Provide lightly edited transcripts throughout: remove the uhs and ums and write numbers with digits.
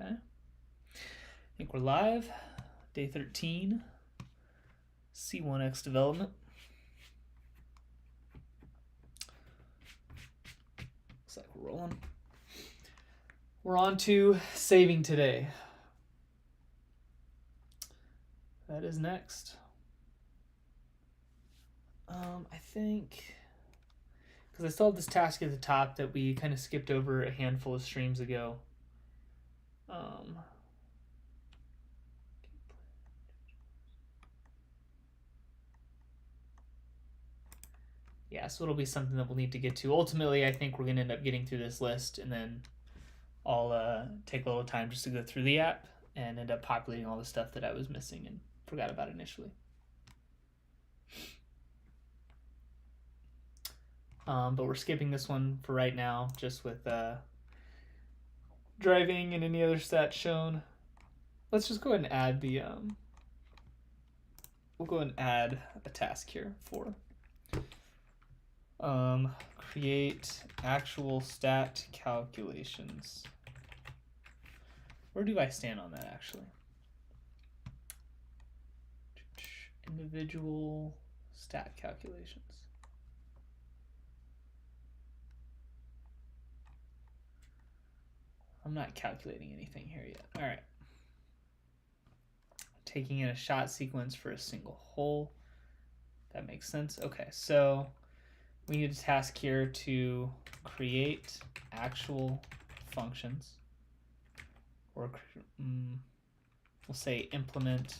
Okay. I think we're live. Day 13. C1x development. Looks like we're rolling. We're on to saving today. That is next. I think, because I still have this task at the top that we kind of skipped over a handful of streams ago. Yeah, so it'll be something that we'll need to get to. Ultimately, I think we're going to end up getting through this list, and then I'll take a little time just to go through the app and end up populating all the stuff that I was missing and forgot about initially. But we're skipping this one for right now, just with driving and any other stats shown. Let's just go ahead and add the, we'll go ahead and add a task here for create actual stat calculations. Where do I stand on that actually? Individual stat calculations. I'm not calculating anything here yet. All right. Taking in a shot sequence for a single hole. That makes sense. Okay, so we need a task here to create actual functions, or we'll say implement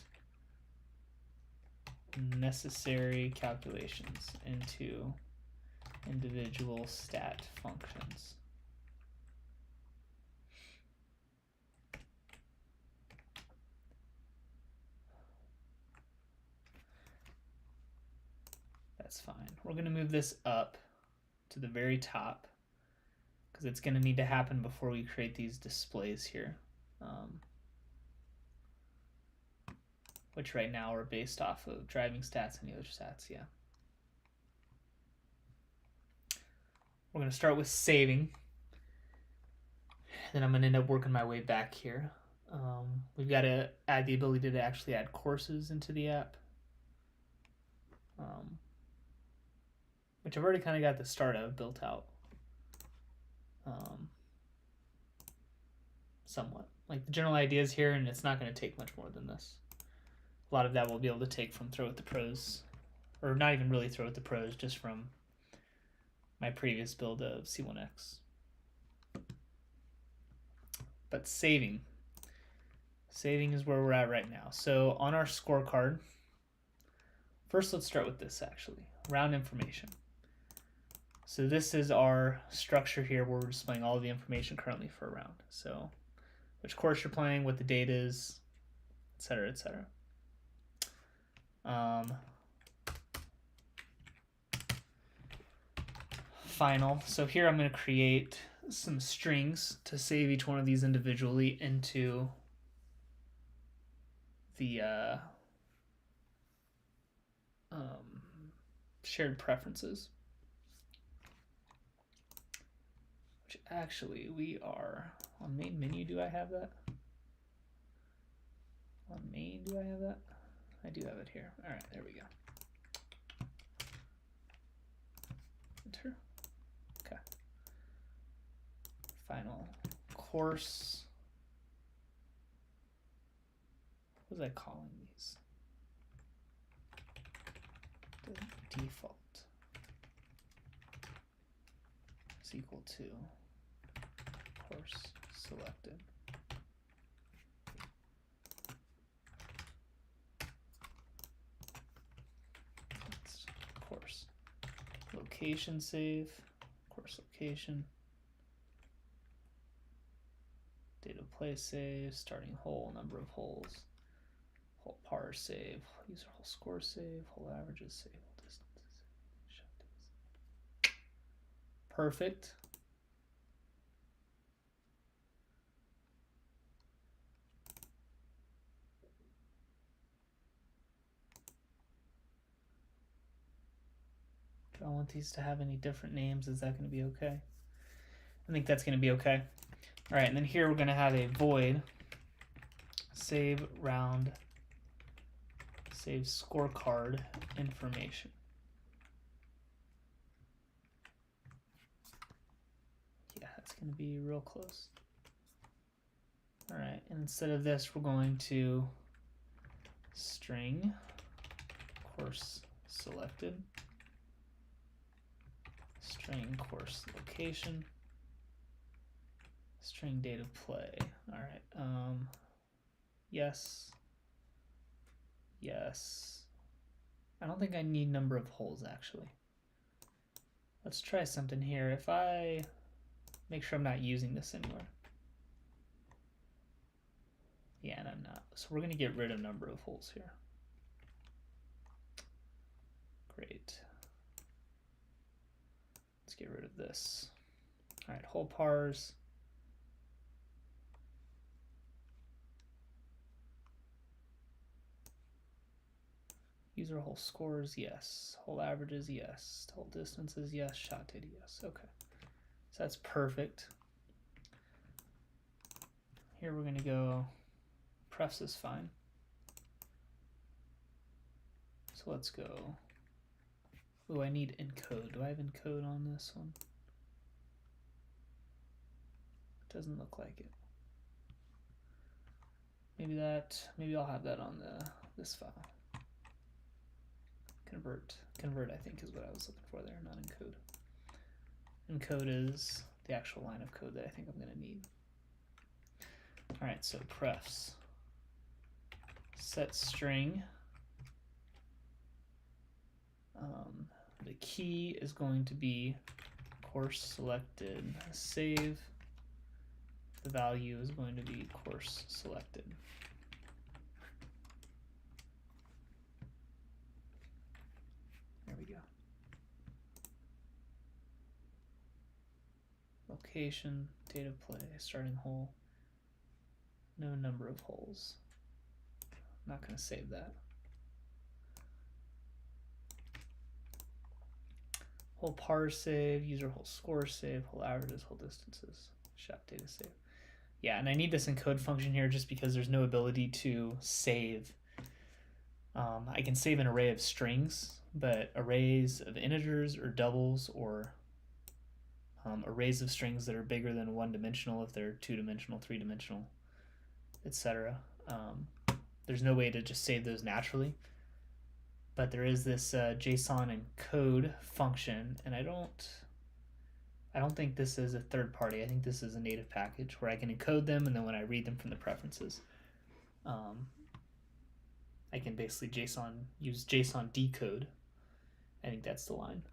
necessary calculations into individual stat functions. That's fine. We're going to move this up to the very top because it's going to need to happen before we create these displays here, which right now are based off of driving stats and the other stats. Yeah. We're going to start with saving. Then I'm going to end up working my way back here. We've got to add the ability to actually add courses into the app. Which I've already kind of got the start of built out. Somewhat. Like the general ideas here, and it's not going to take much more than this. A lot of that we'll be able to take from Throw with the Pros. Or not even really Throw with the Pros, just from my previous build of C1x. But saving. Saving is where we're at right now. So on our scorecard, first let's start with this actually. Round information. So this is our structure here where we're displaying all the information currently for a round. So which course you're playing, what the date is, etc., etc. Final. So here I'm going to create some strings to save each one of these individually into the shared preferences. Which actually we are on main menu. Do I have that? On main, do I have that? I do have it here. All right, there we go. Enter. Okay. Final course. What was I calling these? The default is equal to course selected. That's course location save, course location, date of play save, starting hole, number of holes, hole par save, user hole score save, hole averages save, hole distances, shot days. Perfect. Do I want these to have any different names? Is that going to be okay? I think that's going to be okay. All right, and then here we're going to have a void save round, save scorecard information. Yeah, that's going to be real close. All right, and instead of this, we're going to string course selected, string course location, string date of play. All right, yes, yes. I don't think I need number of holes actually. Let's try something here. If I make sure I'm not using this anywhere. Yeah, and I'm not. So we're gonna get rid of number of holes here. Great. Let's get rid of this. All right, hole pars. User hole scores, yes. Hole averages, yes. Hole distances, yes. Shot data, yes. Okay. So that's perfect. Here we're gonna go prefs is fine. So let's go. Oh, I need encode. Do I have encode on this one? Doesn't look like it. Maybe I'll have that on this file. Convert I think is what I was looking for there, not encode. Encode is the actual line of code that I think I'm gonna need. All right, so prefs. Set string. The key is going to be course selected save. The value is going to be course selected. There we go. Location, date of play, starting hole. No number of holes. I'm not going to save that. Hole pars save, user hole score save, hole averages, hole distances, shot data save. Yeah, and I need this encode function here just because there's no ability to save. I can save an array of strings, but arrays of integers or doubles or arrays of strings that are bigger than one-dimensional if they're two-dimensional, three-dimensional, etc. There's no way to just save those naturally. But there is this JSON encode function, and I don't think this is a third party. I think this is a native package where I can encode them, and then when I read them from the preferences, I can basically use JSON decode. I think that's the line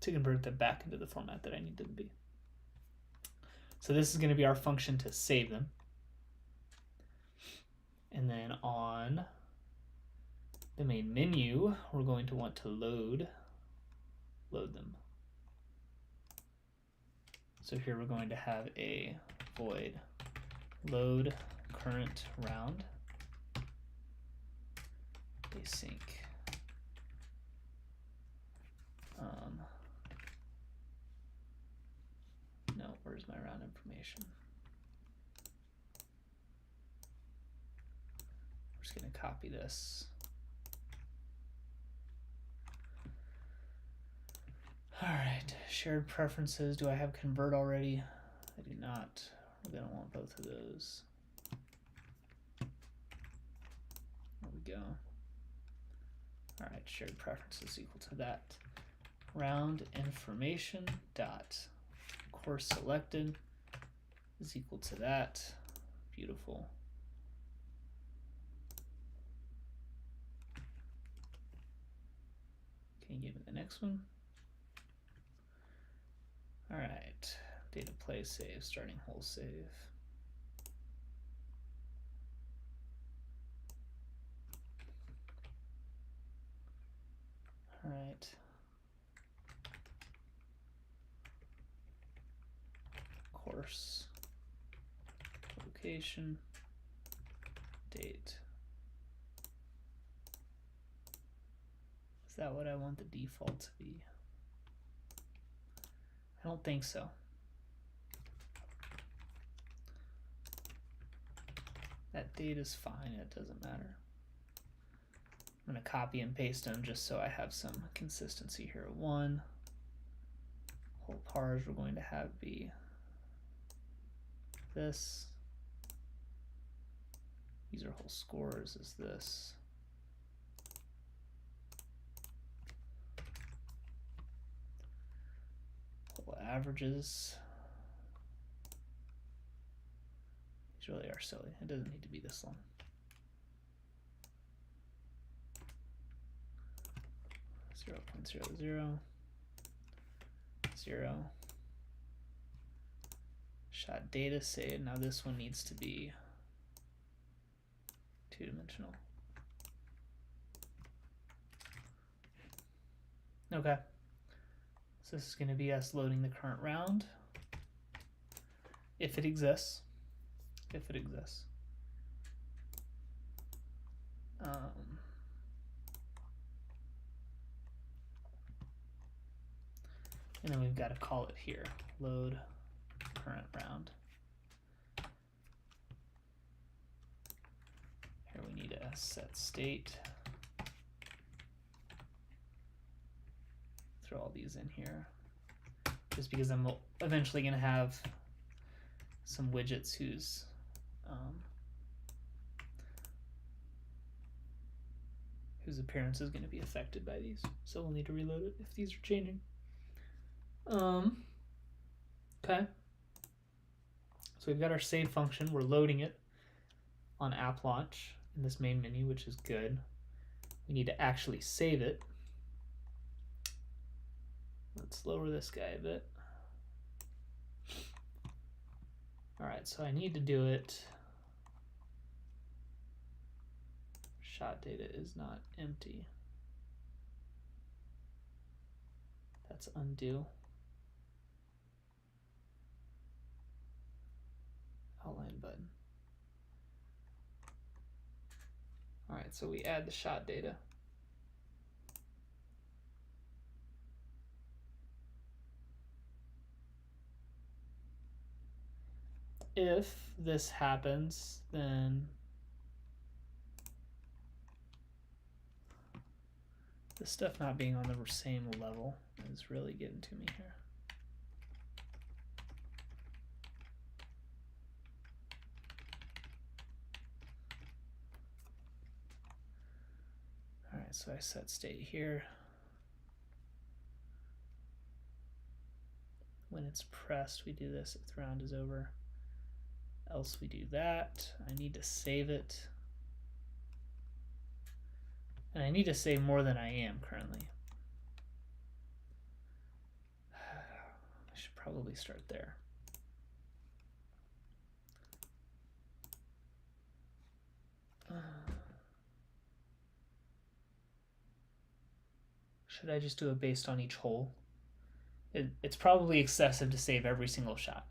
to convert them back into the format that I need them to be. So this is going to be our function to save them, and then on the main menu, we're going to want to load them. So here we're going to have a void load current round async. No, where's my round information? We're just going to copy this. All right, shared preferences. Do I have convert already? I do not. We're going to want both of those. There we go. All right, shared preferences equal to that. Round information dot course selected is equal to that. Beautiful. Can you give me the next one? All right, data play save, starting hole save. All right. Course, location, date. Is that what I want the default to be? I don't think so. That date is fine, it doesn't matter. I'm going to copy and paste them just so I have some consistency here. One whole pars we're going to have be this. These are whole scores is this. Whole averages. These really are silly. It doesn't need to be this long. Zero point 0.00, 0. Shot data saved. Now this one needs to be two-dimensional. Okay. So this is going to be us loading the current round, if it exists. If it exists. And then we've got to call it here, load current round. Here we need a set state. Throw all these in here, just because I'm eventually going to have some widgets whose appearance is going to be affected by these. So we'll need to reload it if these are changing. Okay. So we've got our save function. We're loading it on app launch in this main menu, which is good. We need to actually save it. Let's lower this guy a bit. All right, so I need to do it. Shot data is not empty. That's undo. Outline button. All right, so we add the shot data. If this happens, then this stuff not being on the same level is really getting to me here. All right, so I set state here. When it's pressed, we do this if the round is over. Else we do that. I need to save it. And I need to save more than I am currently. I should probably start there. Should I just do it based on each hole? It's probably excessive to save every single shot.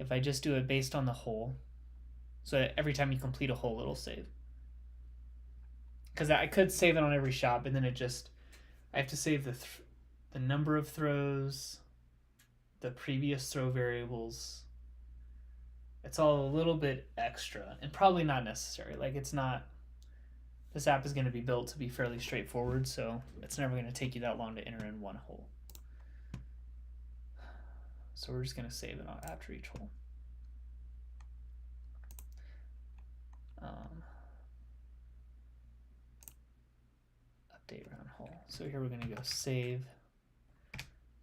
If I just do it based on the hole, so every time you complete a hole, it'll save. Because I could save it on every shot, but then I have to save the number of throws, the previous throw variables. It's all a little bit extra and probably not necessary. Like this app is going to be built to be fairly straightforward, so it's never going to take you that long to enter in one hole. So we're just going to save it after each hole. Update round hole. So here we're going to go save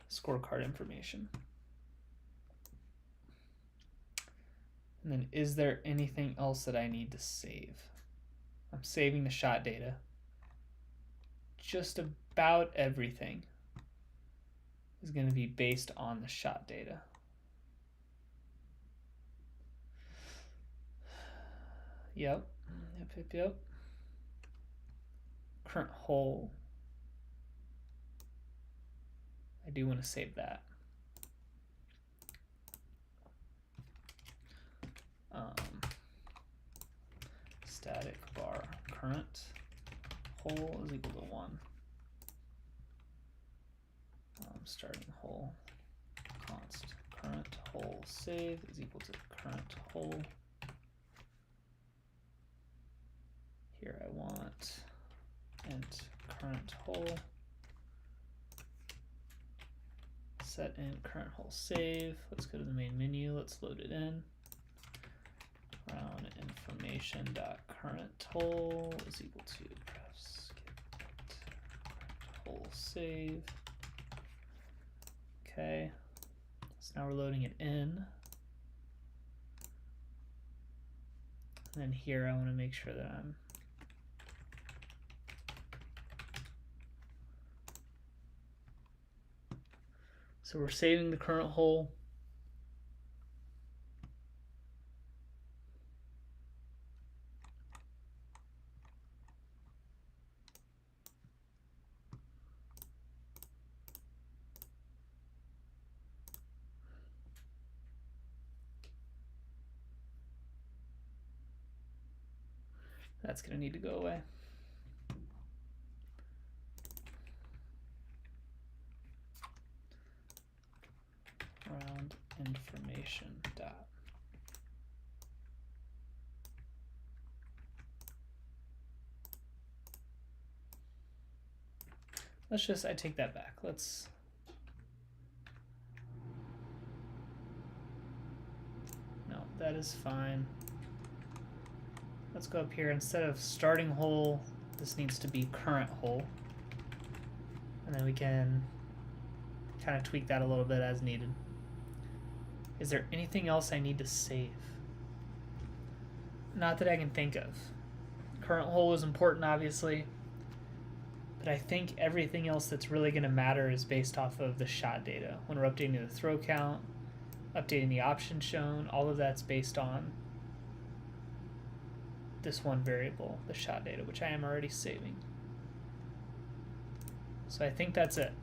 scorecard information. And then is there anything else that I need to save? I'm saving the shot data. Just about everything is going to be based on the shot data. Yep. Current hole. I do want to save that. Static var current hole is equal to 1. Starting hole const current hole save is equal to current hole Here I want int current hole, set int current hole save. Let's go to the main menu. Let's load it in. Round information dot current hole is equal to press get hole save. Okay, so now we're loading it in. And then here I want to make sure that I'm so we're saving the current hole. That's going to need to go away. Round information dot. Let's just, I take that back. Let's, no, that is fine. Let's go up here. Instead of starting hole, this needs to be current hole. And then we can kind of tweak that a little bit as needed. Is there anything else I need to save? Not that I can think of. Current hole is important, obviously. But I think everything else that's really going to matter is based off of the shot data. When we're updating the throw count, updating the option shown, all of that's based on this one variable, the shot data, which I am already saving. So I think that's it.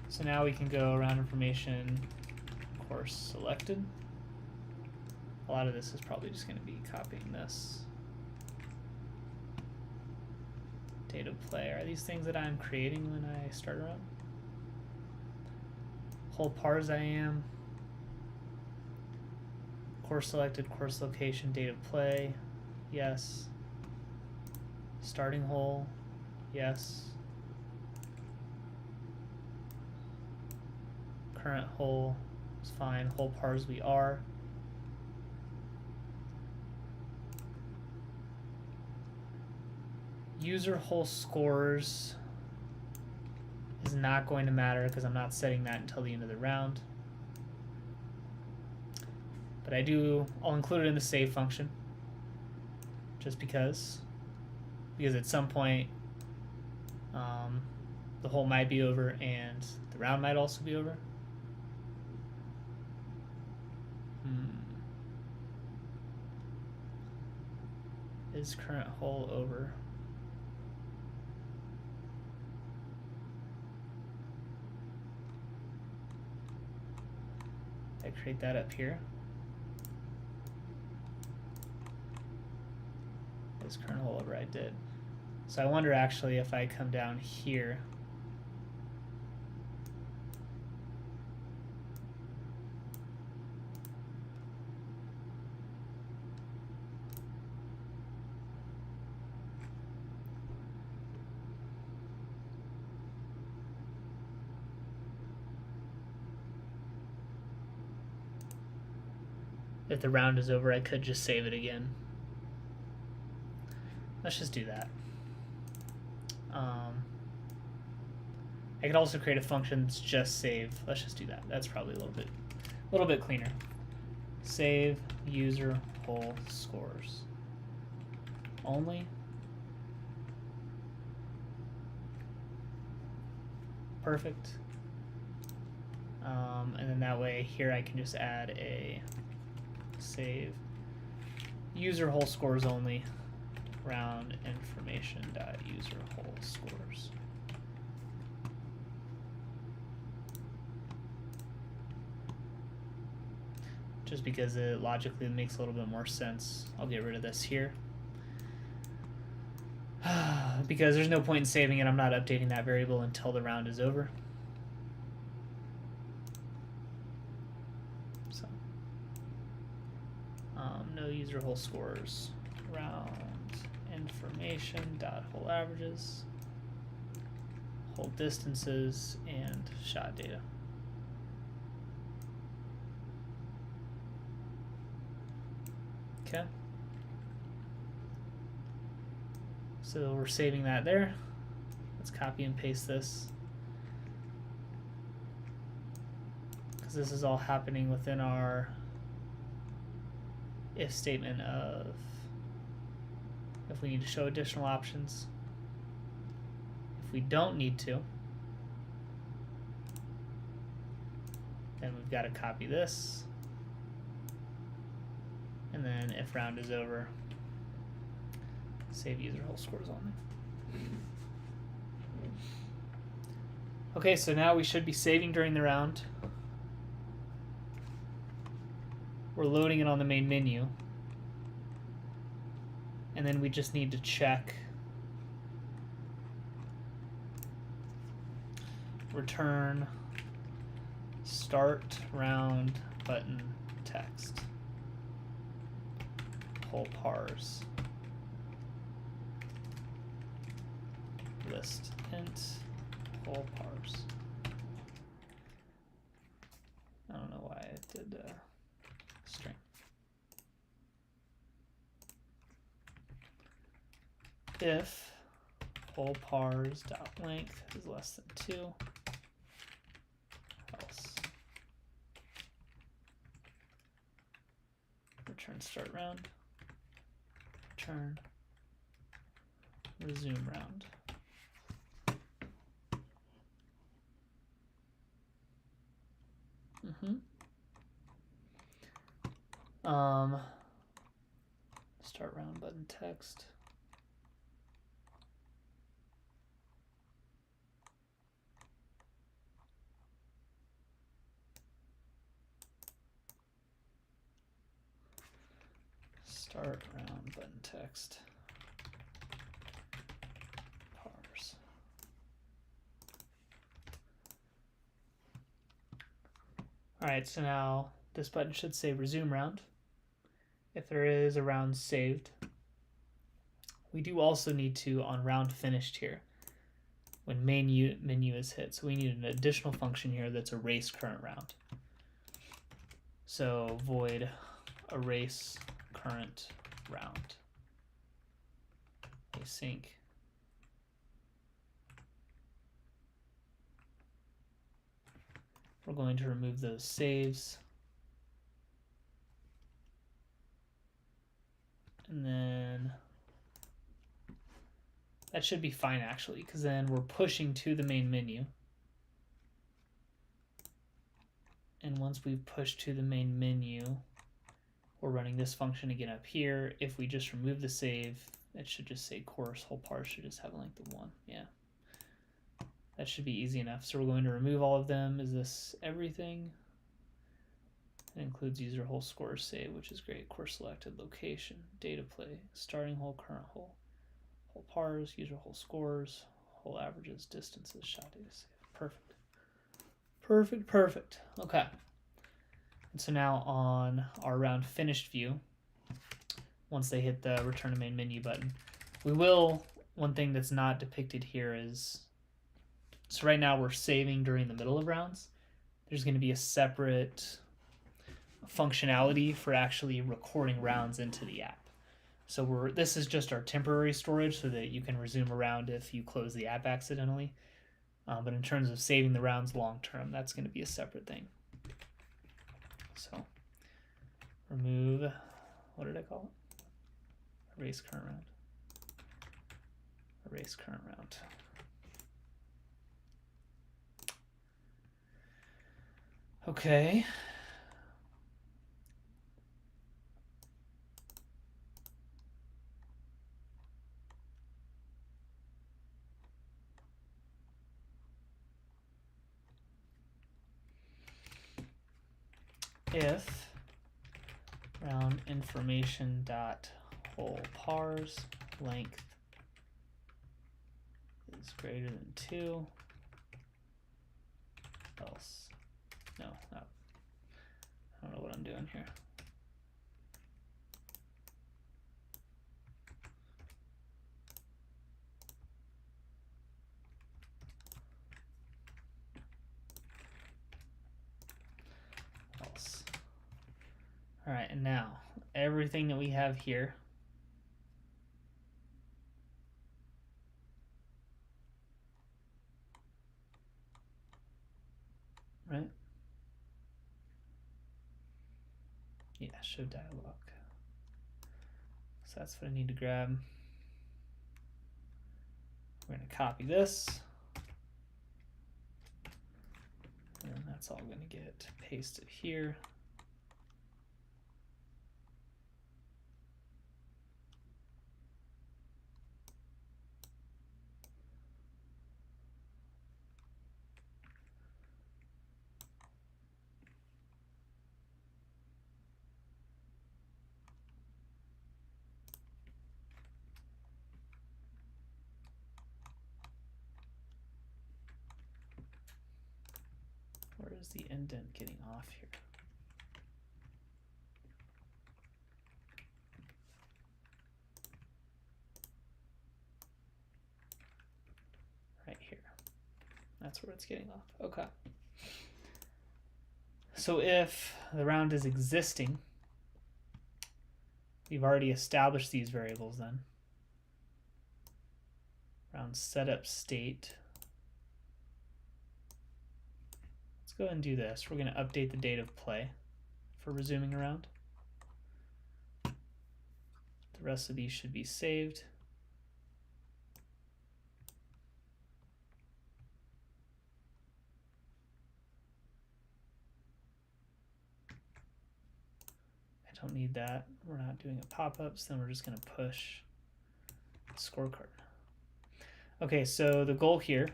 So now we can go around information, course selected. A lot of this is probably just going to be copying this. Data play, are these things that I'm creating when I start around? Whole parse I am. Course selected, course location, data play. Yes. Starting hole. Yes. Current hole is fine. Whole parse we are. User hole scores is not going to matter because I'm not setting that until the end of the round. But I'll include it in the save function. Just because at some point the hole might be over and the round might also be over. Is current hole over? I create that up here. Is current hole over? I did. So I wonder actually if I come down here. If the round is over, I could just save it again. Let's just do that. I could also create a function that's just save. Let's just do that. That's probably a little bit cleaner. Save user hole scores only. Perfect. And then that way here I can just add a save user hole scores only round information dot user hole scores. Just because it logically makes a little bit more sense. I'll get rid of this here. Because there's no point in saving it. I'm not updating that variable until the round is over. So, no user hole scores round information dot whole averages, whole distances, and shot data. Okay. So we're saving that there. Let's copy and paste this, because this is all happening within our if statement of if we need to show additional options. If we don't need to, then we've got to copy this, and then if round is over, save user whole scores only. Okay, so now we should be saving during the round. We're loading it on the main menu. And then we just need to check return start round button text whole parse list int whole parse. I don't know why it did string. If whole parse dot length is less than 2, else return start round, return resume round. Start round button text. Start round button text. Parse. All right, so now this button should say resume round. If there is a round saved, we do also need to, on round finished here, when menu is hit, so we need an additional function here that's erase current round. So void erase current round. Async. We're going to remove those saves. And then that should be fine actually, because then we're pushing to the main menu. And once we've pushed to the main menu, we're running this function again up here. If we just remove the save, it should just say course whole parse should just have a length of 1. Yeah. That should be easy enough. So we're going to remove all of them. Is this everything? It includes user whole scores save, which is great. Course selected, location, data play, starting whole, current whole, whole parse, user whole scores, whole averages, distances, shot data save. Perfect. Perfect, perfect. Okay. And so now on our round finished view, once they hit the return to main menu button, we will, one thing that's not depicted here is, so right now we're saving during the middle of rounds. There's going to be a separate functionality for actually recording rounds into the app. So this is just our temporary storage so that you can resume a round if you close the app accidentally. But in terms of saving the rounds long term, that's going to be a separate thing. So remove, what did I call it? Erase current round. Erase current round. Okay. If round information dot whole parse length is greater than 2, else no, I don't know what I'm doing here. All right, and now everything that we have here, right? Yeah, show dialog. So that's what I need to grab. We're going to copy this. And that's all going to get pasted here. Where is the indent getting off here? Right here. That's where it's getting off. Okay. So if the round is existing, we've already established these variables then. Round setup state. Let's go ahead and do this. We're going to update the date of play for resuming a round. The rest of these should be saved. I don't need that. We're not doing a pop-up, so then we're just going to push the scorecard. Okay, so the goal here,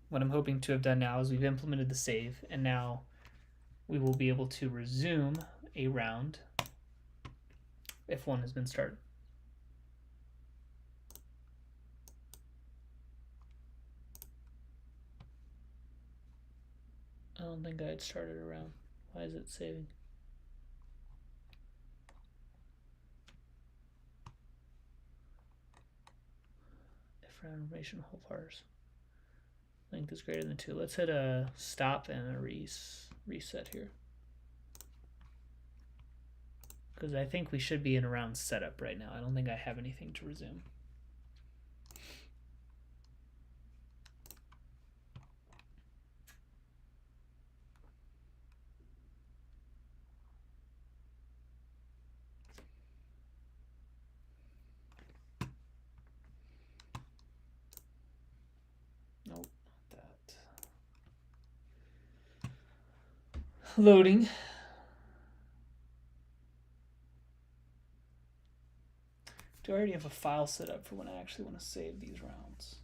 what I'm hoping to have done now is we've implemented the save, and now we will be able to resume a round if one has been started. I don't think I had started a round. Why is it saving? If round information whole parse length is greater than 2. Let's hit a stop and a reset here. Because I think we should be in a round setup right now. I don't think I have anything to resume. Nope, not that. Loading. Do I already have a file set up for when I actually want to save these rounds?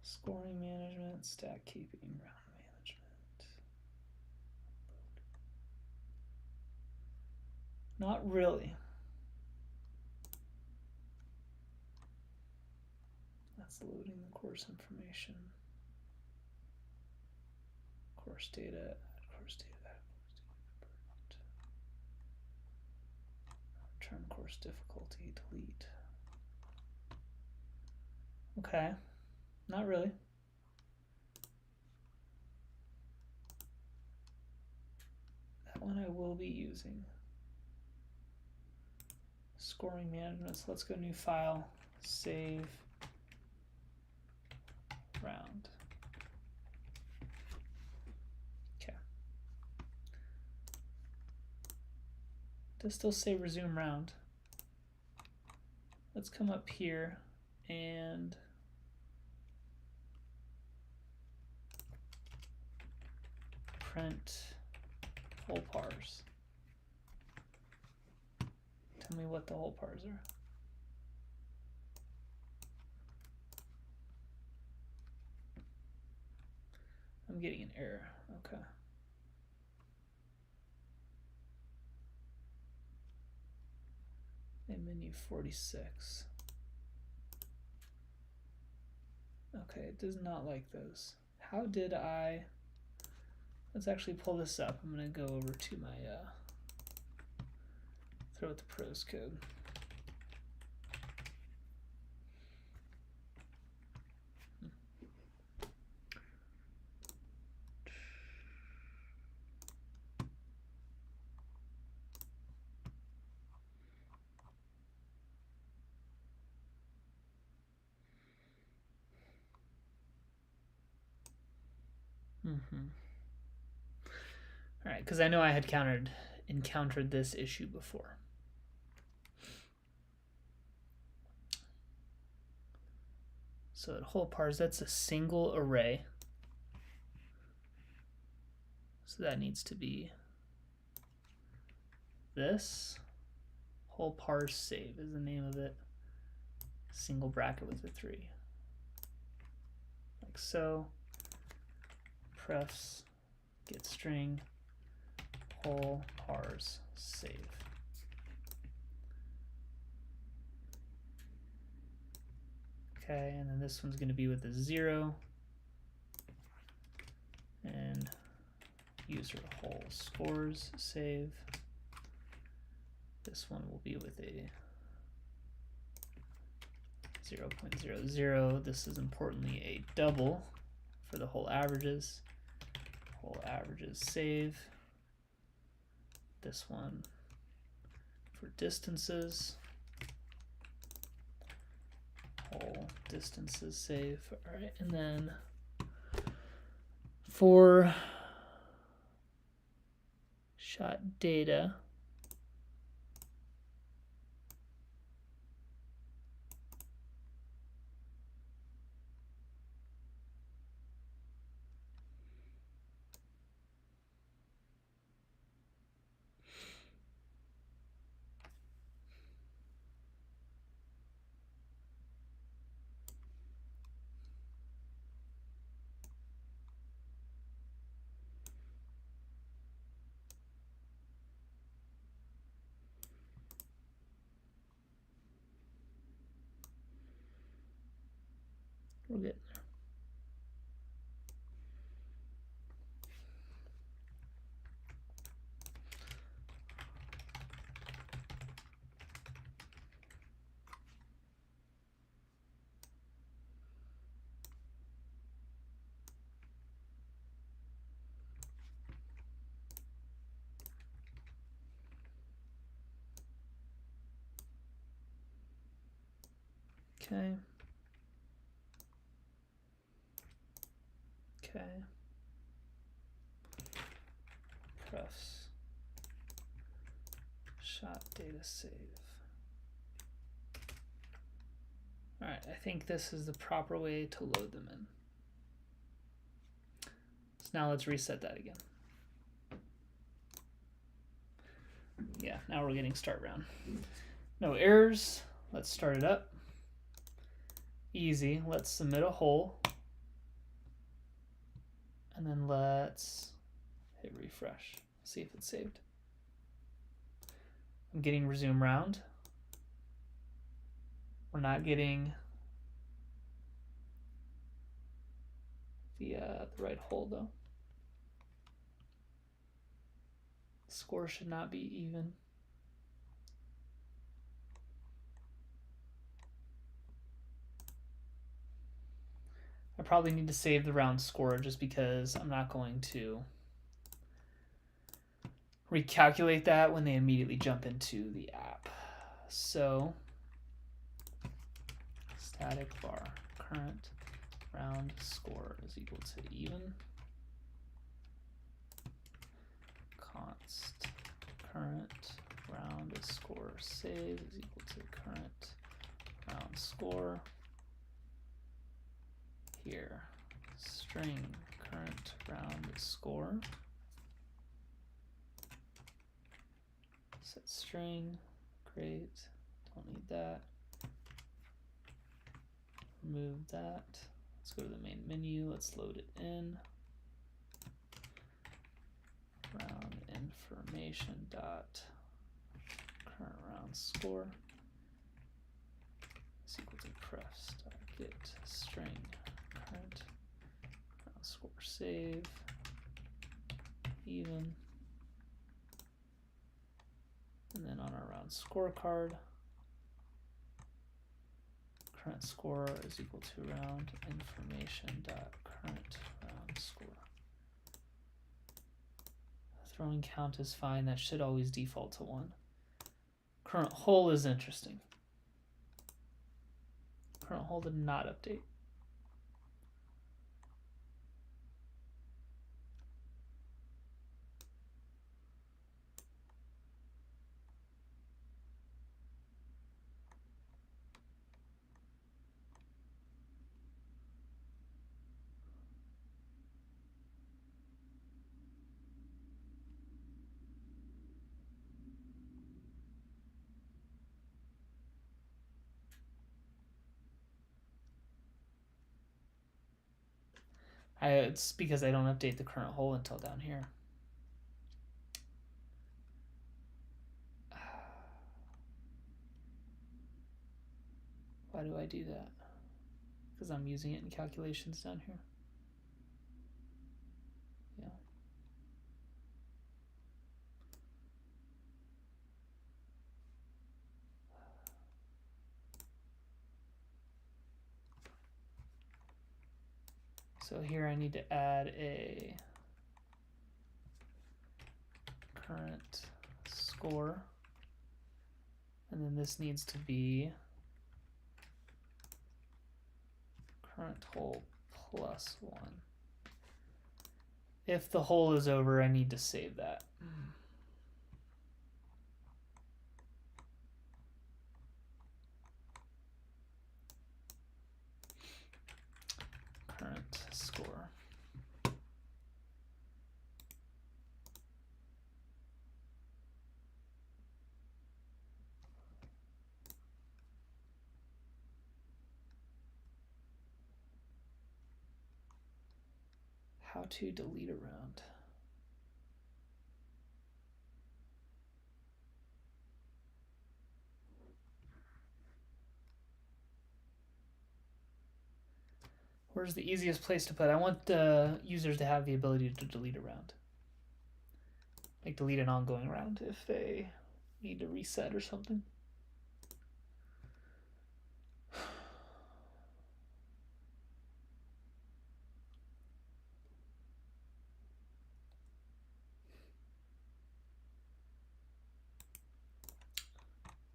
Scoring management, stack keeping, round management. Not really. That's loading the course information. Course data, add course data, return course difficulty, delete. Okay, not really. That one I will be using. Scoring management, so let's go new file, save round. Okay. Does still say resume round. Let's come up here and print whole parse. Tell me what the whole parse are. I'm getting an error. Okay. And menu 46. Okay, it does not like those. How did I... Let's actually pull this up. I'm going to go over to my... throw out the pros code. All right, because I know I had encountered this issue before. So at whole parse, that's a single array. So that needs to be this. Whole parse save is the name of it. Single bracket with a 3. Like so. Prefs get string whole parse save. Okay, and then this one's going to be with a 0 and user whole scores save. This one will be with a 0.00. This is importantly a double for the whole averages. Whole averages save. This one for distances. Whole distances save. All right, and then for shot data, we'll get there. Okay. Okay. Prefs. Shot data save. All right, I think this is the proper way to load them in. So now let's reset that again. Yeah, now we're getting start round. No errors. Let's start it up. Easy. Let's submit a whole. And then let's hit refresh. See if it's saved. I'm getting resume round. We're not getting the right whole though. The score should not be even. I probably need to save the round score just because I'm not going to recalculate that when they immediately jump into the app. So static var current round score is equal to even. Const current round score save is equal to current round score. Here, string current round score. Set string, great, don't need that. Remove that. Let's go to the main menu, let's load it in. Round information dot current round score is equal to prefs dot get string current round score save even, and then on our round scorecard, current score is equal to round information dot current round score. Throwing count is fine. That should always default to 1. Current whole is interesting. Current whole did not update. It's because I don't update the current hole until down here. Why do I do that? Because I'm using it in calculations down here. Yeah. So here I need to add a current score, and then this needs to be current hole plus 1. If the hole is over, I need to save that. Current score. How to delete a round. Where's the easiest place to put? I want the users to have the ability to delete a round. Like delete an ongoing round if they need to reset or something.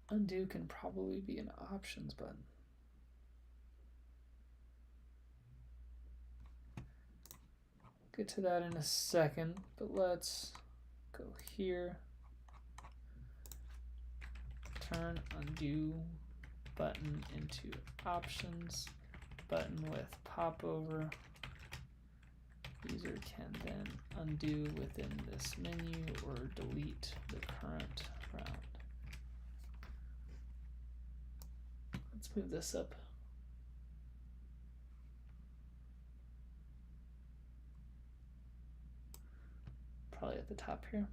Undo can probably be an options button. Get to that in a second, but let's go here. Turn undo button into options button with popover. User can then undo within this menu or delete the current round. Let's move this up. Probably at the top here.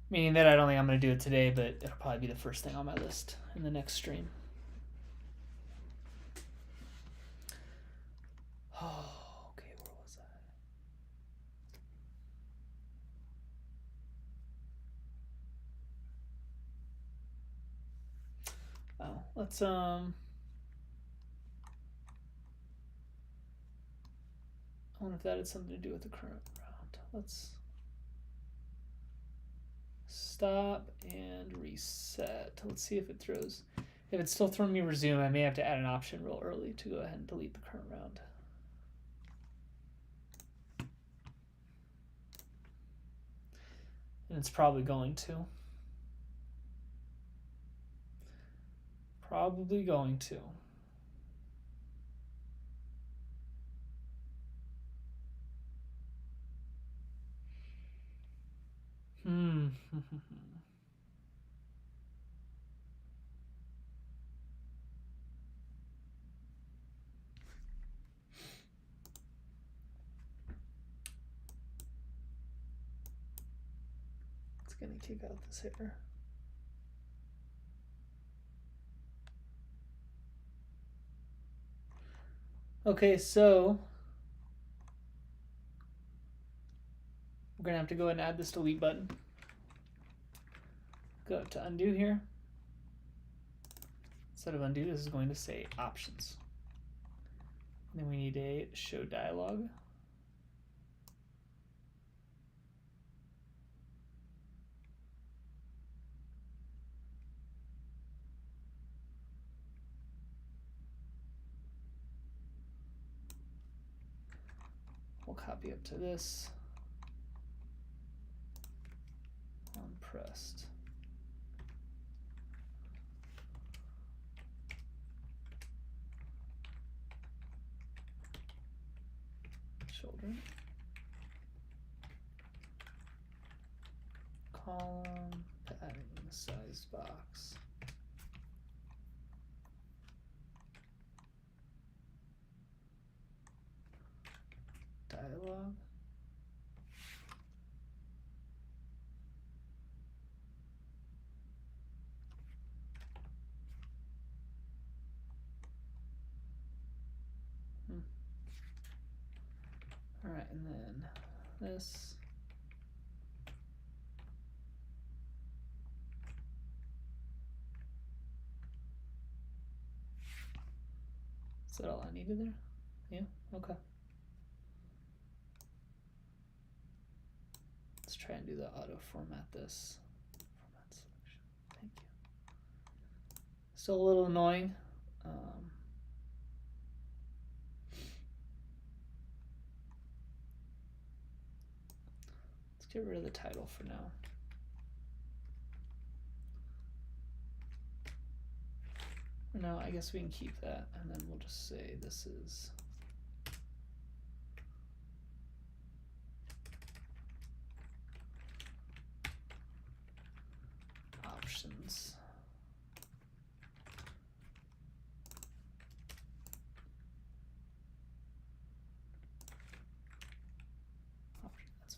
Meaning that I don't think I'm going to do it today, but it'll probably be the first thing on my list in the next stream. Oh, okay, where was I? Oh, let's I wonder if that had something to do with the current round. Let's stop and reset. Let's see if it throws. If it's still throwing me resume, I may have to add an option real early to go ahead and delete the current round. And it's probably going to. Probably going to. It's gonna kick out this error. Okay, so we're gonna have to go ahead and add this delete button. Go up to undo here. Instead of undo, this is going to say options. And then we need a show dialog. We'll copy up to this. Unpressed. Children. Column, padding, size box. dialog. All right, and then this. Is that all I needed there? Yeah, okay. Let's try and do the auto format this. Format selection. Thank you. Still a little annoying. Let's get rid of the title for now. No, I guess we can keep that, and then we'll just say this is options. That's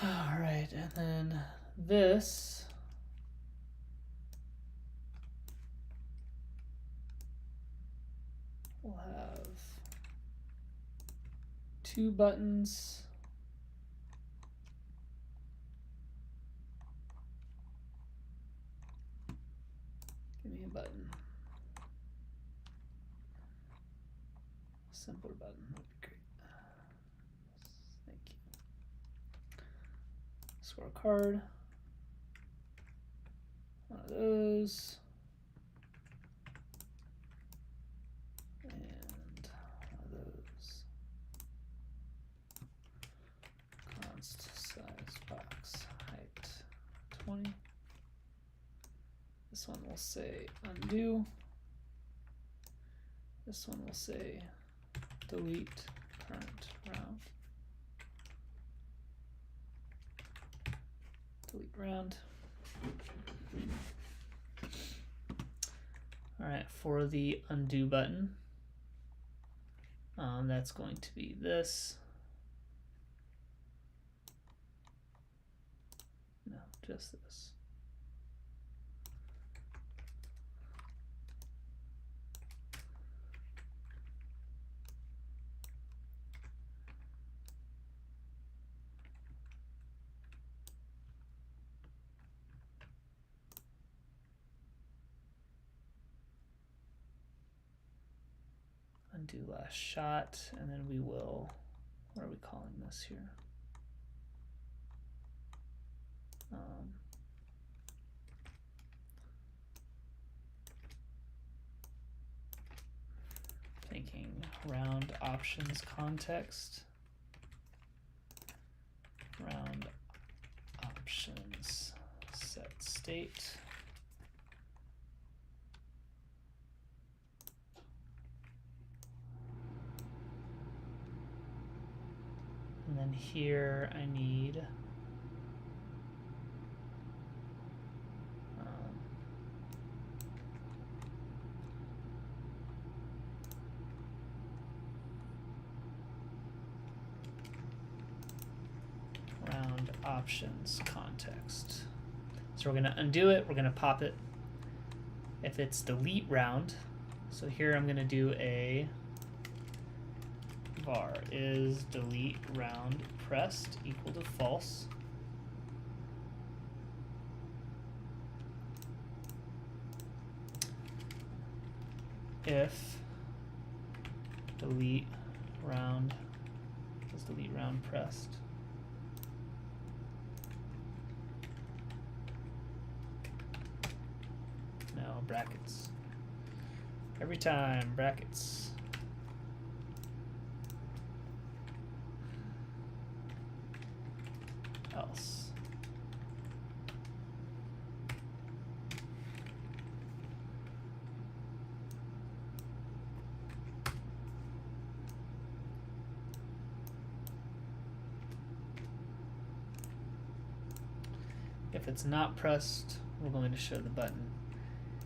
fine. All right, and then this. We'll have 2 buttons. Give me a button. Simpler button would be great. Thank you. Scorecard. One of those. Size box height 20. This one will say undo. This one will say delete current round. Delete round. All right, for the undo button, that's going to be this. No, just this. Undo last shot, and then we will, what are we calling this here? Thinking round options context. Round options set state. And then here I need round options context. So we're going to undo it, we're going to pop it. If it's delete round, so here I'm going to do a var is delete round pressed equal to false. If delete round is delete round pressed. No, brackets. Every time, brackets. Else. If it's not pressed, we're going to show the button.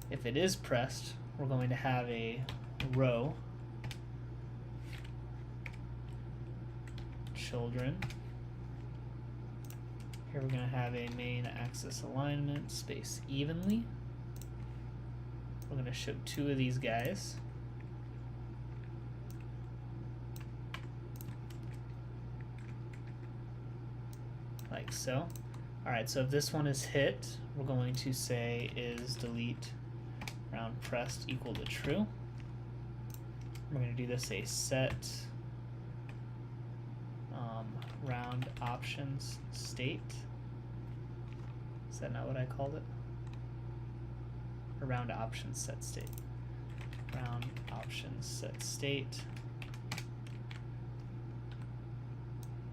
If it is pressed, we're going to have a row children. Here we're going to have a main axis alignment, space evenly. We're going to show 2 of these guys. Like so. Alright, so if this one is hit, we're going to say is delete round pressed equal to true. We're going to do this a set round options state. Is that not what I called it? Or round options set state. Round options set state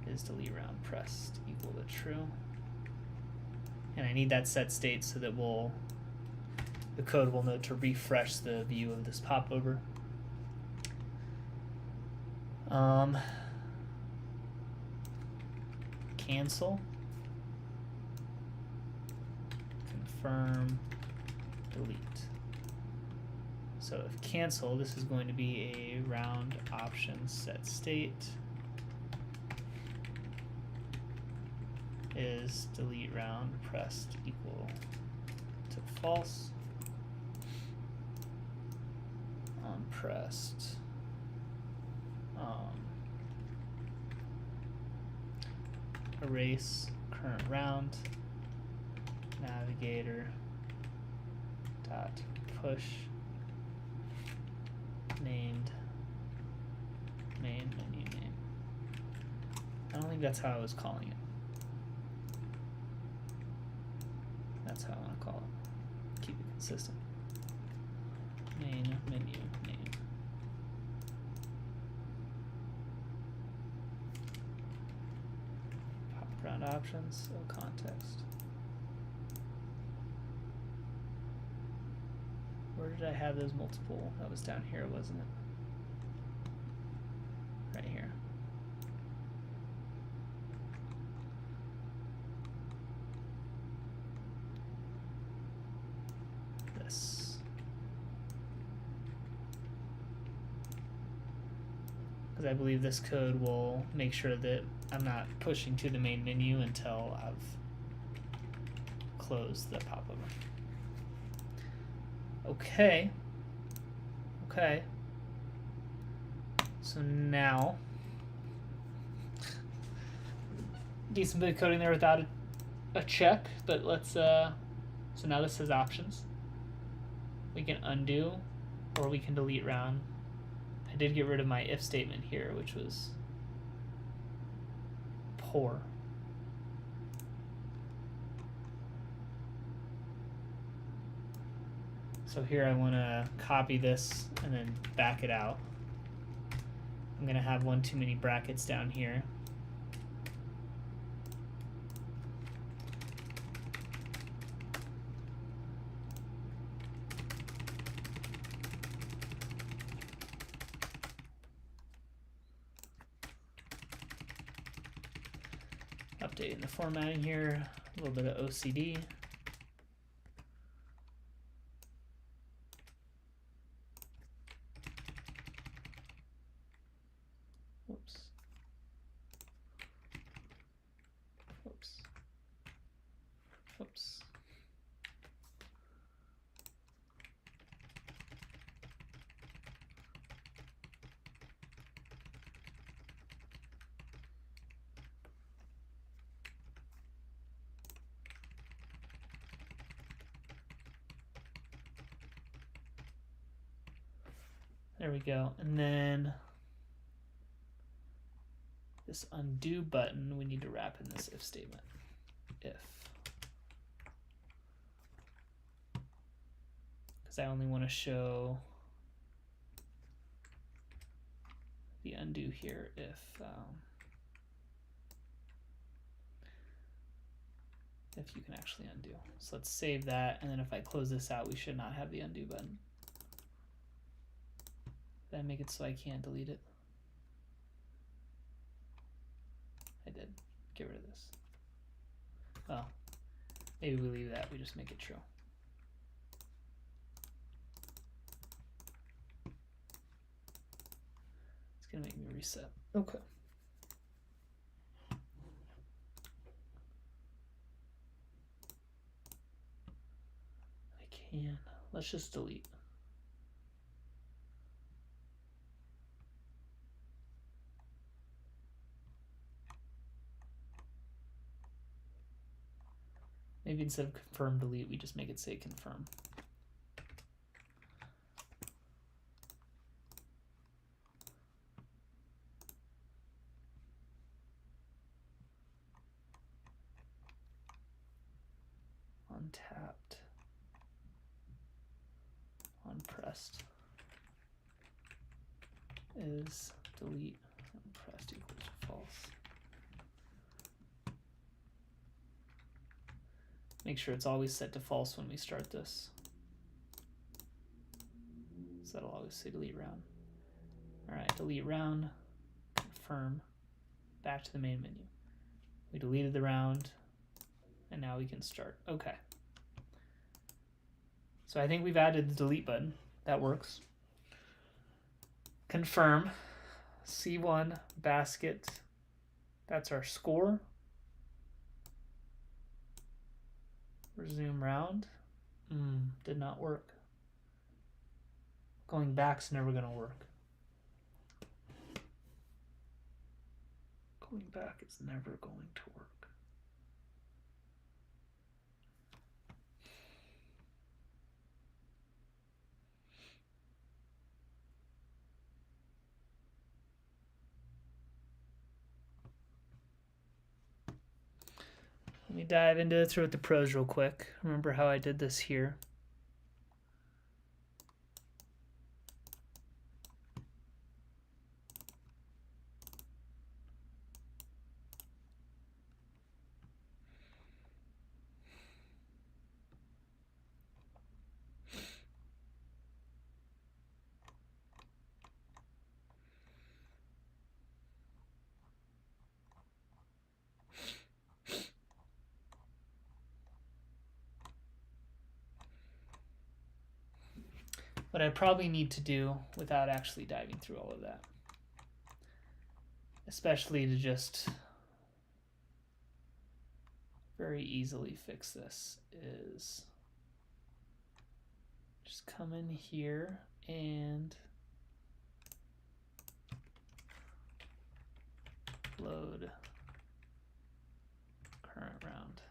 is delete round pressed equal to true. And I need that set state so that the code will know to refresh the view of this popover. Cancel, confirm, delete. So if cancel, this is going to be a round option set state is delete round pressed equal to false. On pressed erase current round navigator dot push named main menu name. I don't think that's how I was calling it. That's how I want to call it. Keep it consistent. Main menu name. Pop round options, so context. Where did I have those multiple? That was down here, wasn't it? Right here. This. Because I believe this code will make sure that I'm not pushing to the main menu until I've closed the popover. Okay. Okay. So now, decent bit of coding there without a check, but let's, so now this has options. We can undo, or we can delete round. I did get rid of my if statement here, which was poor. So here I want to copy this and then back it out. I'm going to have one too many brackets down here. Updating the formatting here, a little bit of OCD. Whoops. Whoops. Whoops. There we go. And then this undo button, we need to wrap in this if statement. If. Because I only want to show the undo here if you can actually undo. So let's save that, and then if I close this out, we should not have the undo button. Did I make it so I can't delete it? I did. Get rid of this. Well, maybe we leave that. We just make it true. It's going to make me reset. Okay. And let's just delete. Maybe instead of confirm delete, we just make it say confirm. Untapped. Unpressed is delete. Unpressed equals false. Make sure it's always set to false when we start this. So that'll always say delete round. All right, delete round, confirm, back to the main menu. We deleted the round, and now we can start. Okay. So I think we've added the delete button. That works. Confirm, C1 basket, that's our score. Resume round. Did not work. Going back's never gonna work. Going back is never going to work. Let me dive into Through with the Pros real quick. Remember how I did this here. What I probably need to do without actually diving through all of that, especially to just very easily fix this, is just come in here and load current round.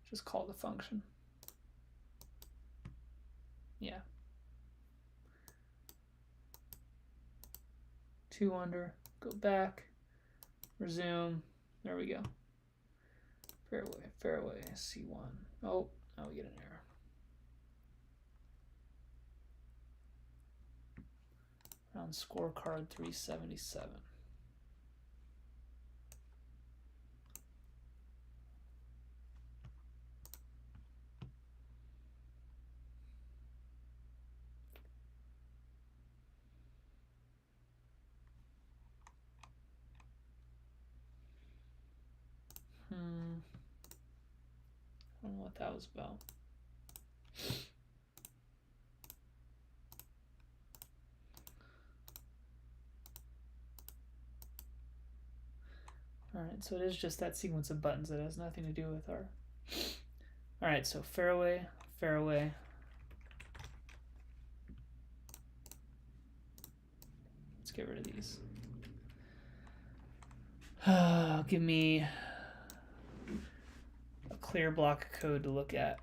Just call the function. Yeah. 2 under, go back, resume, there we go. Fairway, C1. Oh, now we get an error. Round scorecard 377. I don't know what that was about. Alright, so it is just that sequence of buttons that has nothing to do with our... Alright, so fairway. Let's get rid of these. Give me a clear block of code to look at.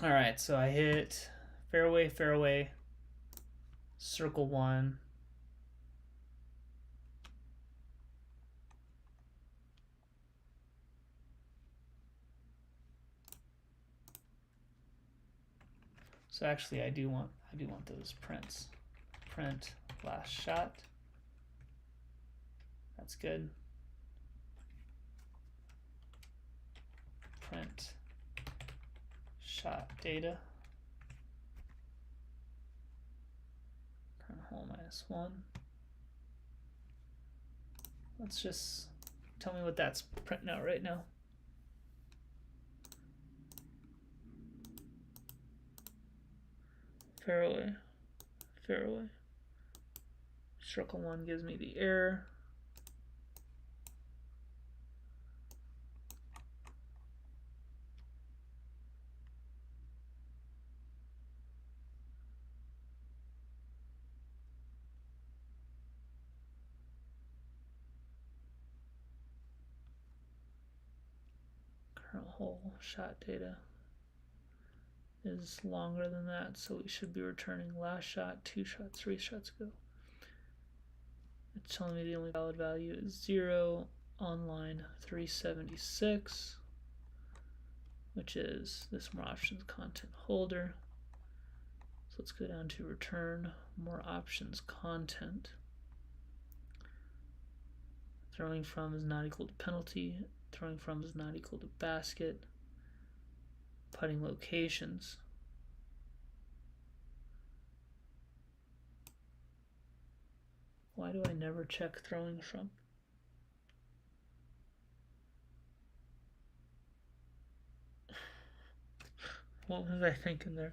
Alright, so I hit fairway, circle 1. So actually I do want those prints. Print last shot. That's good. Print shot data. Current hole -1. Let's just tell me what that's printing out right now. Fairway. Circle 1 gives me the error. Current hole shot data is longer than that, so we should be returning last shot, 2 shots, 3 shots ago. It's telling me the only valid value is 0 on line 376, which is this more options content holder. So let's go down to return more options content. Throwing from is not equal to penalty. Throwing from is not equal to basket. Putting locations. Why do I never check throwing from? What was I thinking there?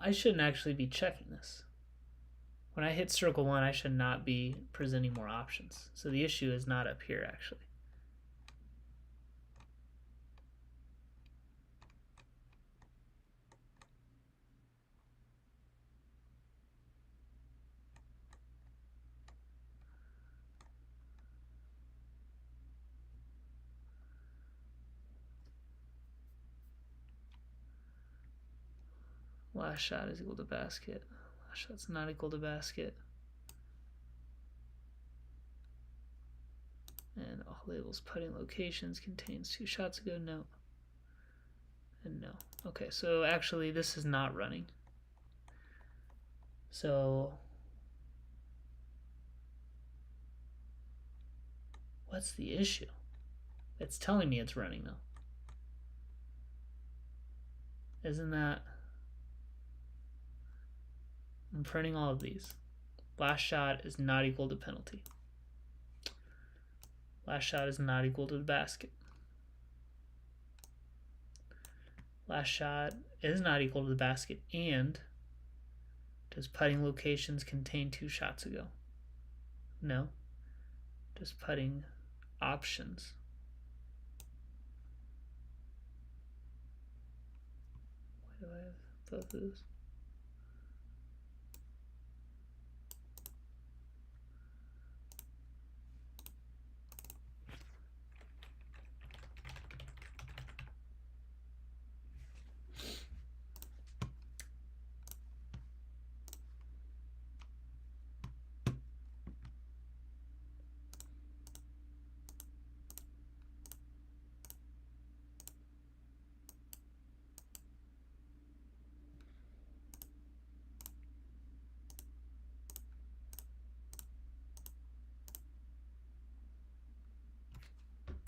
I shouldn't actually be checking this. When I hit circle 1, I should not be presenting more options. So the issue is not up here, actually. Last shot is equal to basket. Last shot's not equal to basket. And all labels putting locations contains 2 shots ago, no. And no. Okay, so actually this is not running. So what's the issue? It's telling me it's running though. Isn't that? I'm printing all of these. Last shot is not equal to penalty. Last shot is not equal to the basket. Last shot is not equal to the basket, and does putting locations contain 2 shots ago? No. Does putting options? Why do I have both of those?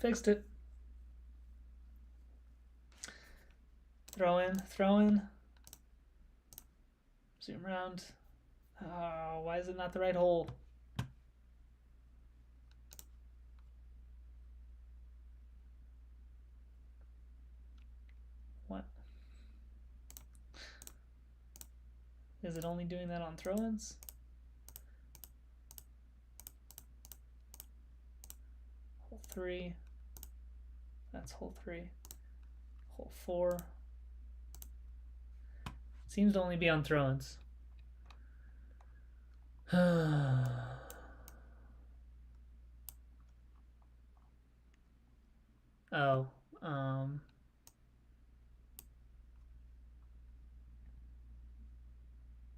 Fixed it. Throw in, throw in. Zoom around. Oh, why is it not the right hole? What? Is it only doing that on throw-ins? Hole 3. That's hole 3. Hole 4. Seems to only be on throw-ins. Oh,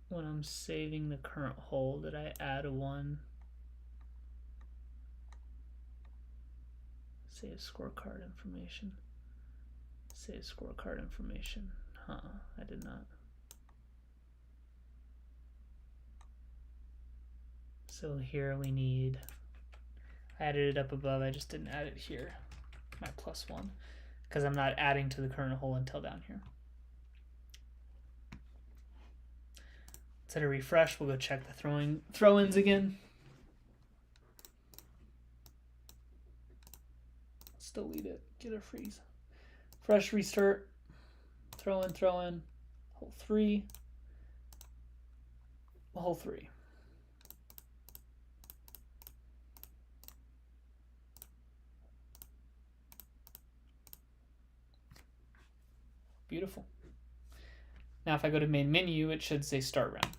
when I'm saving the current hole, did I add a 1? Save scorecard information. Save scorecard information. Huh, I did not. So here we need, I added it up above, I just didn't add it here, my +1, because I'm not adding to the current hole until down here. Let's hit a refresh, we'll go check the throw-ins again. Let's delete it, get a freeze. Fresh restart, throw in, hole 3, hole 3. Beautiful. Now if I go to main menu, it should say start round.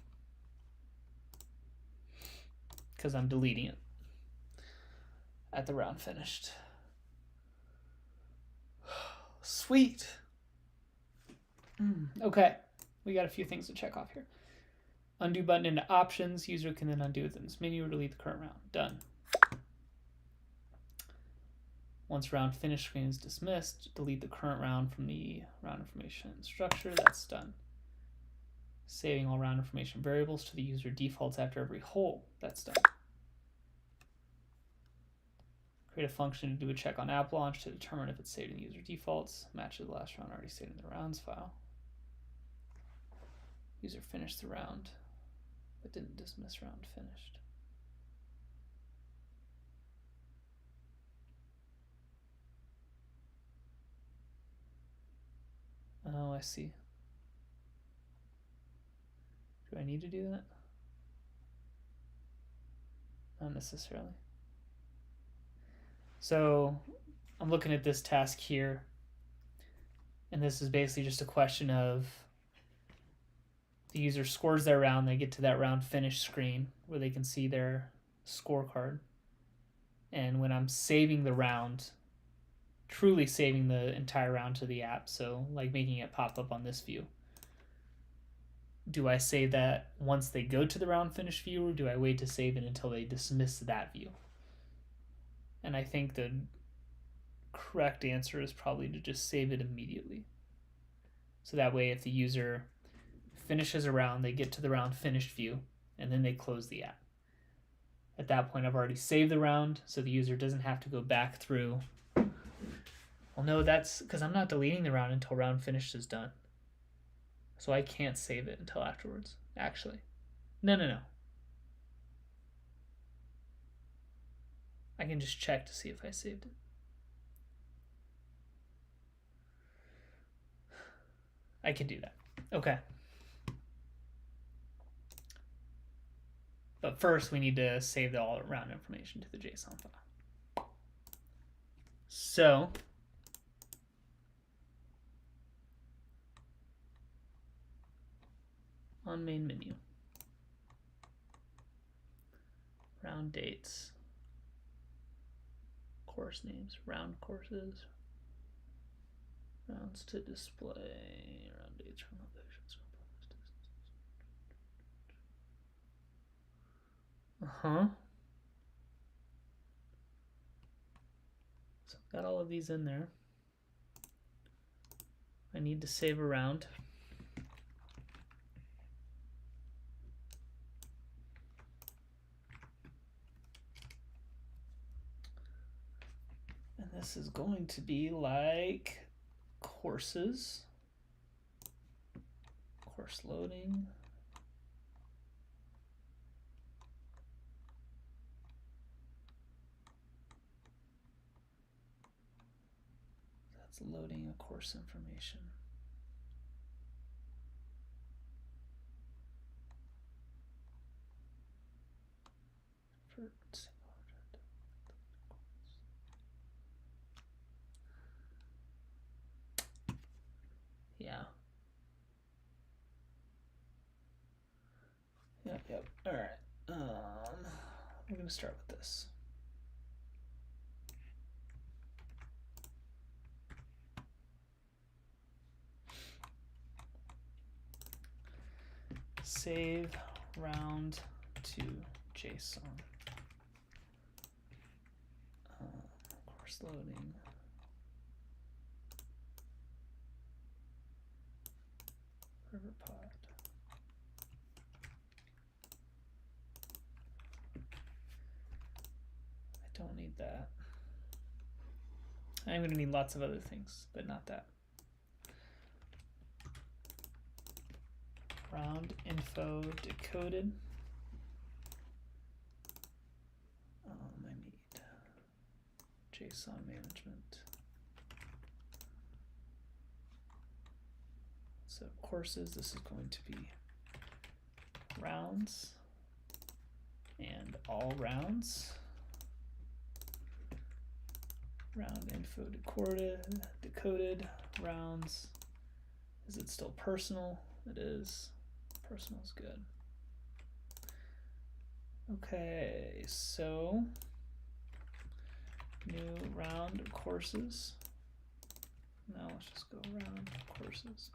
because I'm deleting it at the round finished. Sweet. Okay, we got a few things to check off here. Undo button into options. User can then undo within this menu or delete the current round. Done. Once round finish screen is dismissed, delete the current round from the round information structure. That's done. Saving all round information variables to the user defaults after every hole. That's done. Create a function to do a check on app launch to determine if it's saved in the user defaults. Matches the last round already saved in the rounds file. User finished the round, but didn't dismiss round finished. Oh, I see. Do I need to do that? Not necessarily. So I'm looking at this task here, and this is basically just a question of the user scores their round, they get to that round finish screen where they can see their scorecard. And when I'm saving the round, truly saving the entire round to the app, so like making it pop up on this view, do I save that once they go to the round finish view, or do I wait to save it until they dismiss that view? And I think the correct answer is probably to just save it immediately. So that way if the user finishes a round, they get to the round finished view, and then they close the app. At that point, I've already saved the round, so the user doesn't have to go back through. Well, no, that's because I'm not deleting the round until round finished is done. So I can't save it until afterwards, actually. No. I can just check to see if I saved it. I can do that. Okay. But first, we need to save the all-around information to the JSON file. So on main menu, round dates, course names, round courses, rounds to display, round dates, round locations. So I've got all of these in there. I need to save a round. And this is going to be like courses, course loading. That's loading a course information. Yeah. Yep. All right. We're gonna start with this. Save round to JSON. Course loading. River pod. I don't need that. I'm going to need lots of other things, but not that. Round info decoded. I need JSON management. So courses, this is going to be rounds and all rounds. Round info decoded, rounds. Is it still personal? It is. Personal is good. Okay, so new round courses. Now let's just go round courses.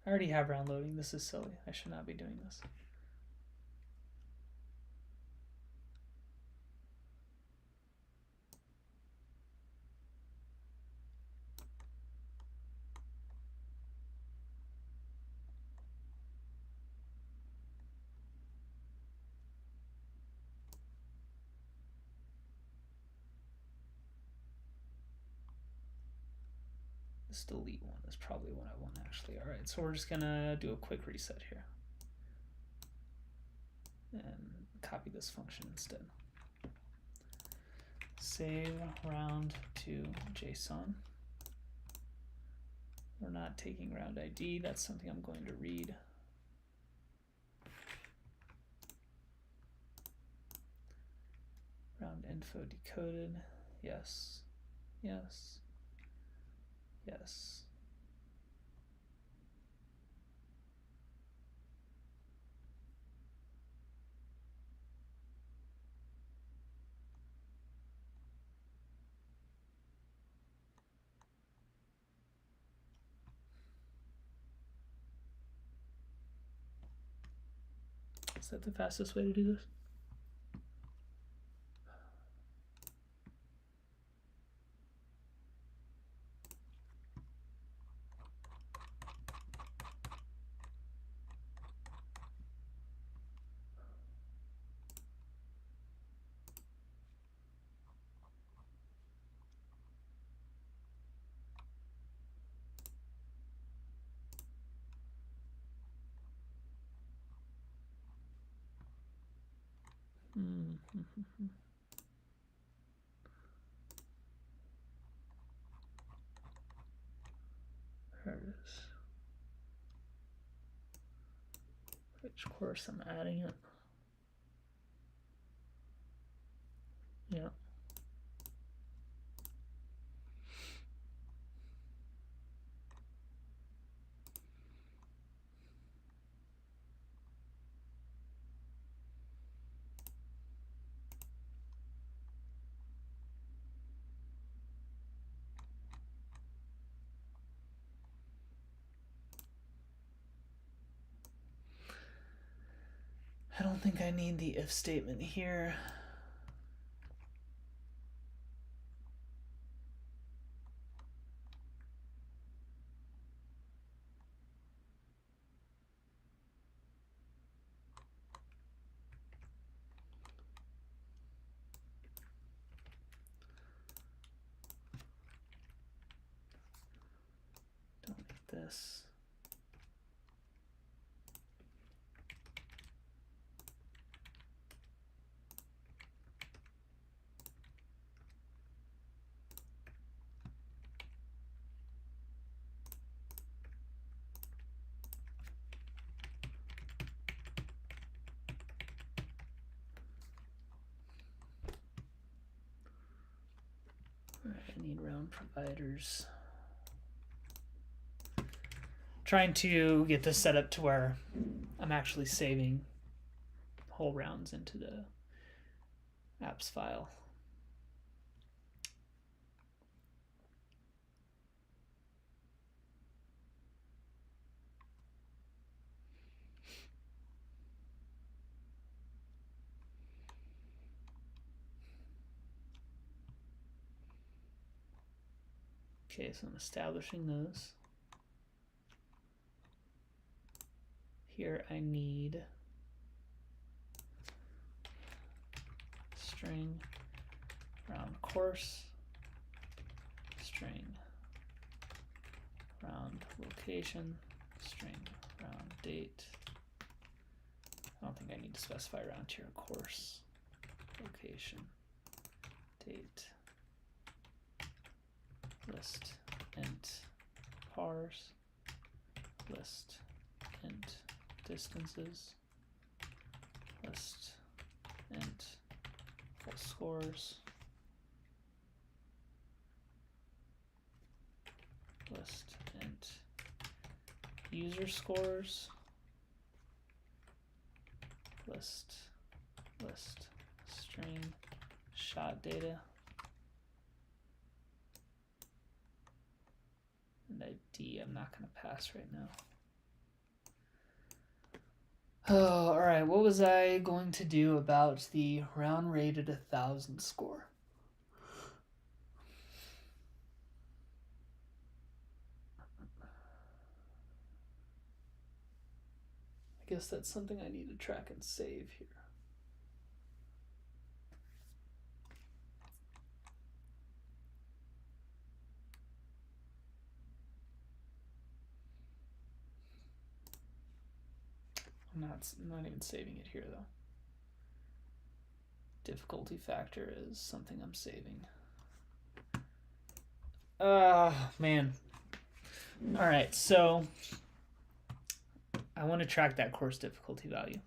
I already have round loading. This is silly. I should not be doing this. This delete one is probably what I want actually. All right, so we're just gonna do a quick reset here and copy this function instead. Save round to JSON. We're not taking round ID. That's something I'm going to read. Round info decoded. Yes. Yes. Yes. Is that the fastest way to do this? There it is. Which course I'm adding it? Yeah. I don't think I need the if statement here. Don't need this. I need round providers. Trying to get this set up to where I'm actually saving whole rounds into the apps file. Okay, so I'm establishing those. Here I need string round course, string round location, string round date. I don't think I need to specify round here. Course, location, date, list, int, parse, list, int, distances, list, int, full scores, list int user scores, list string shot data, and ID I'm not going to pass right now. Oh, all right, what was I going to do about the round rated 1,000 score? I guess that's something I need to track and save here. I'm not even saving it here though. Difficulty factor is something I'm saving. Man. All right, so I want to track that course difficulty value.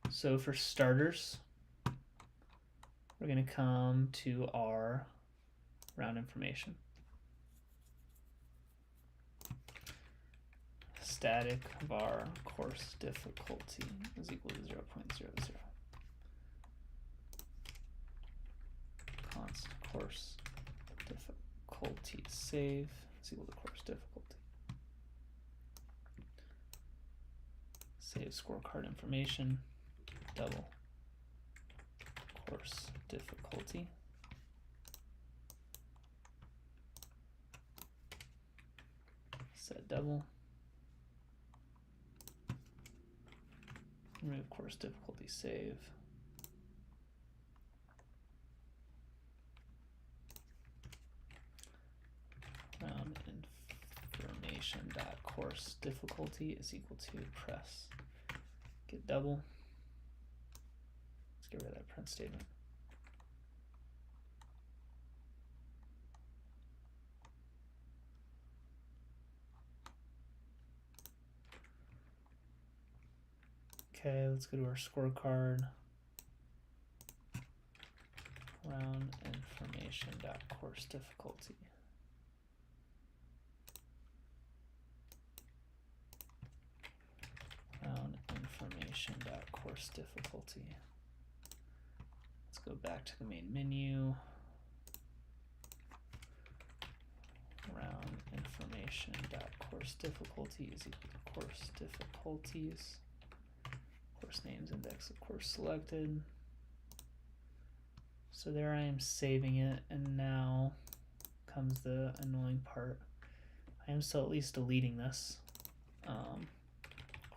So for starters, we're going to come to our round information. Static var course difficulty is equal to 0.00. Const course difficulty save is equal to course difficulty. Save scorecard information, double course difficulty. Set double. Remove course difficulty save. Round information dot course difficulty is equal to press get double. Let's get rid of that print statement. Okay, let's go to our scorecard. Round information dot course difficulty. Round information dot course difficulty. Let's go back to the main menu. Round information dot course difficulty is equal to course difficulties. Course names index of course selected. So there I am saving it, and now comes the annoying part. I am still at least deleting this.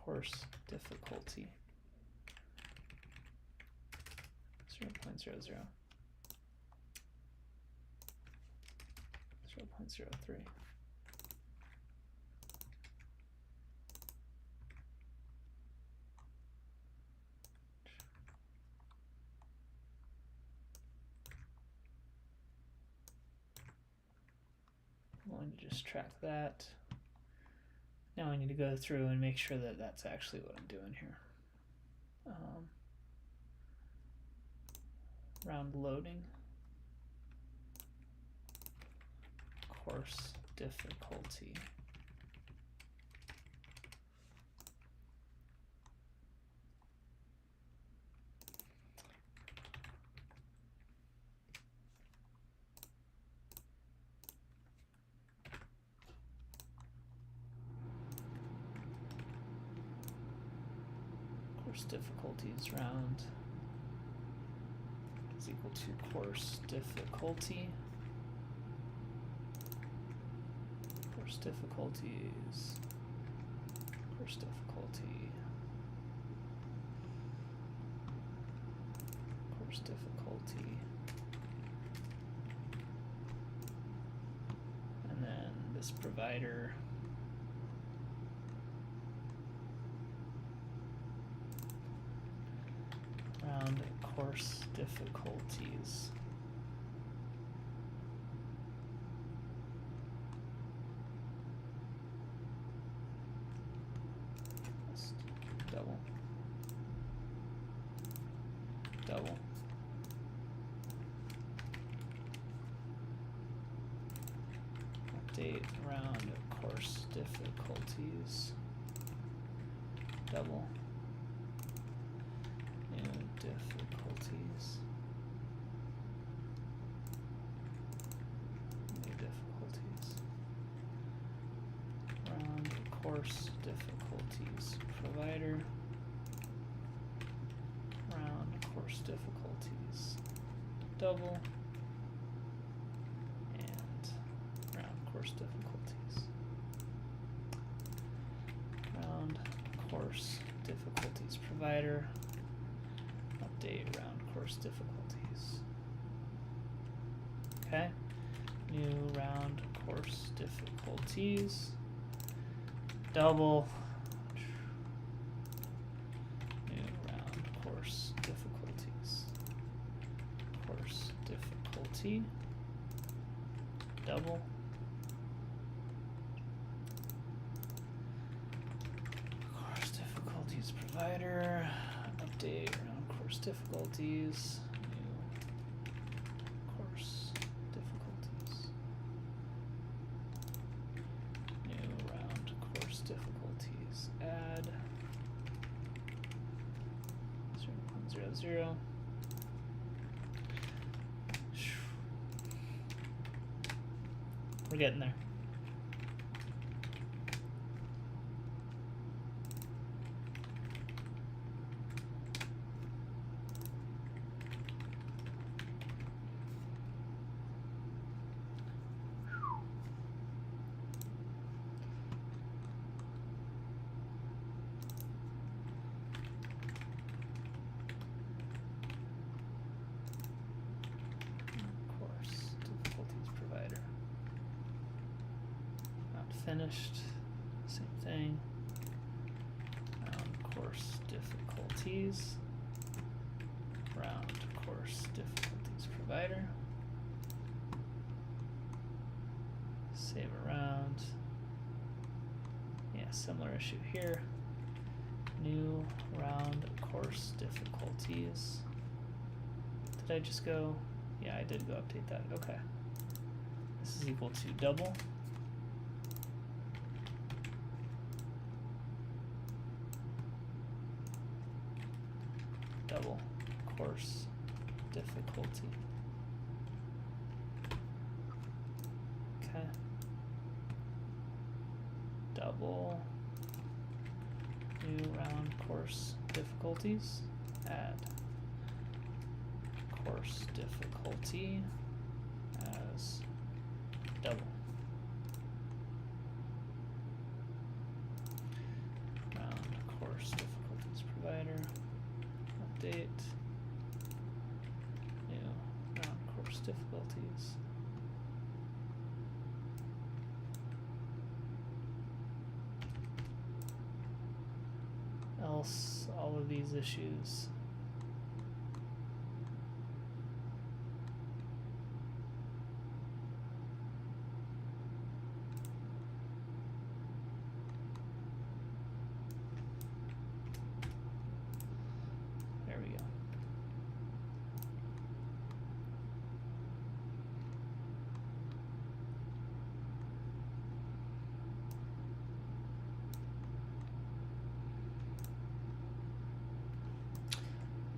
Course difficulty 0.00, 0.03. I'm going to just track that. Now I need to go through and make sure that that's actually what I'm doing here. Round loading, course difficulty. Course difficulties round is equal to course difficulty. Course difficulties. Course difficulty. Course difficulty. And then this provider. Round course difficulties. Just double. Double. update round course difficulties. Double. New difficulties. New difficulties. Round course difficulties. Provider. Round course difficulties. Double. And round course difficulties. Round course difficulties provider. Update round course difficulties. Okay. New round course difficulties. Double. New round course difficulties. Course difficulty. Double. Course difficulties provider. Update around course difficulties. New course difficulties. New round course difficulties. Add 0.00. We're getting there. Course difficulties provider. Not finished. Same thing. Round course difficulties. Round course difficulties provider. Save around. Yeah, similar issue here. New round course difficulties. Did I just go? Yeah, I did go update that. Okay. This is equal to double. Double course difficulty. Okay. Double new round course difficulties. Add course difficulty as double. Round course difficulties provider. Update. New round course difficulties. Else all of these issues. There we go.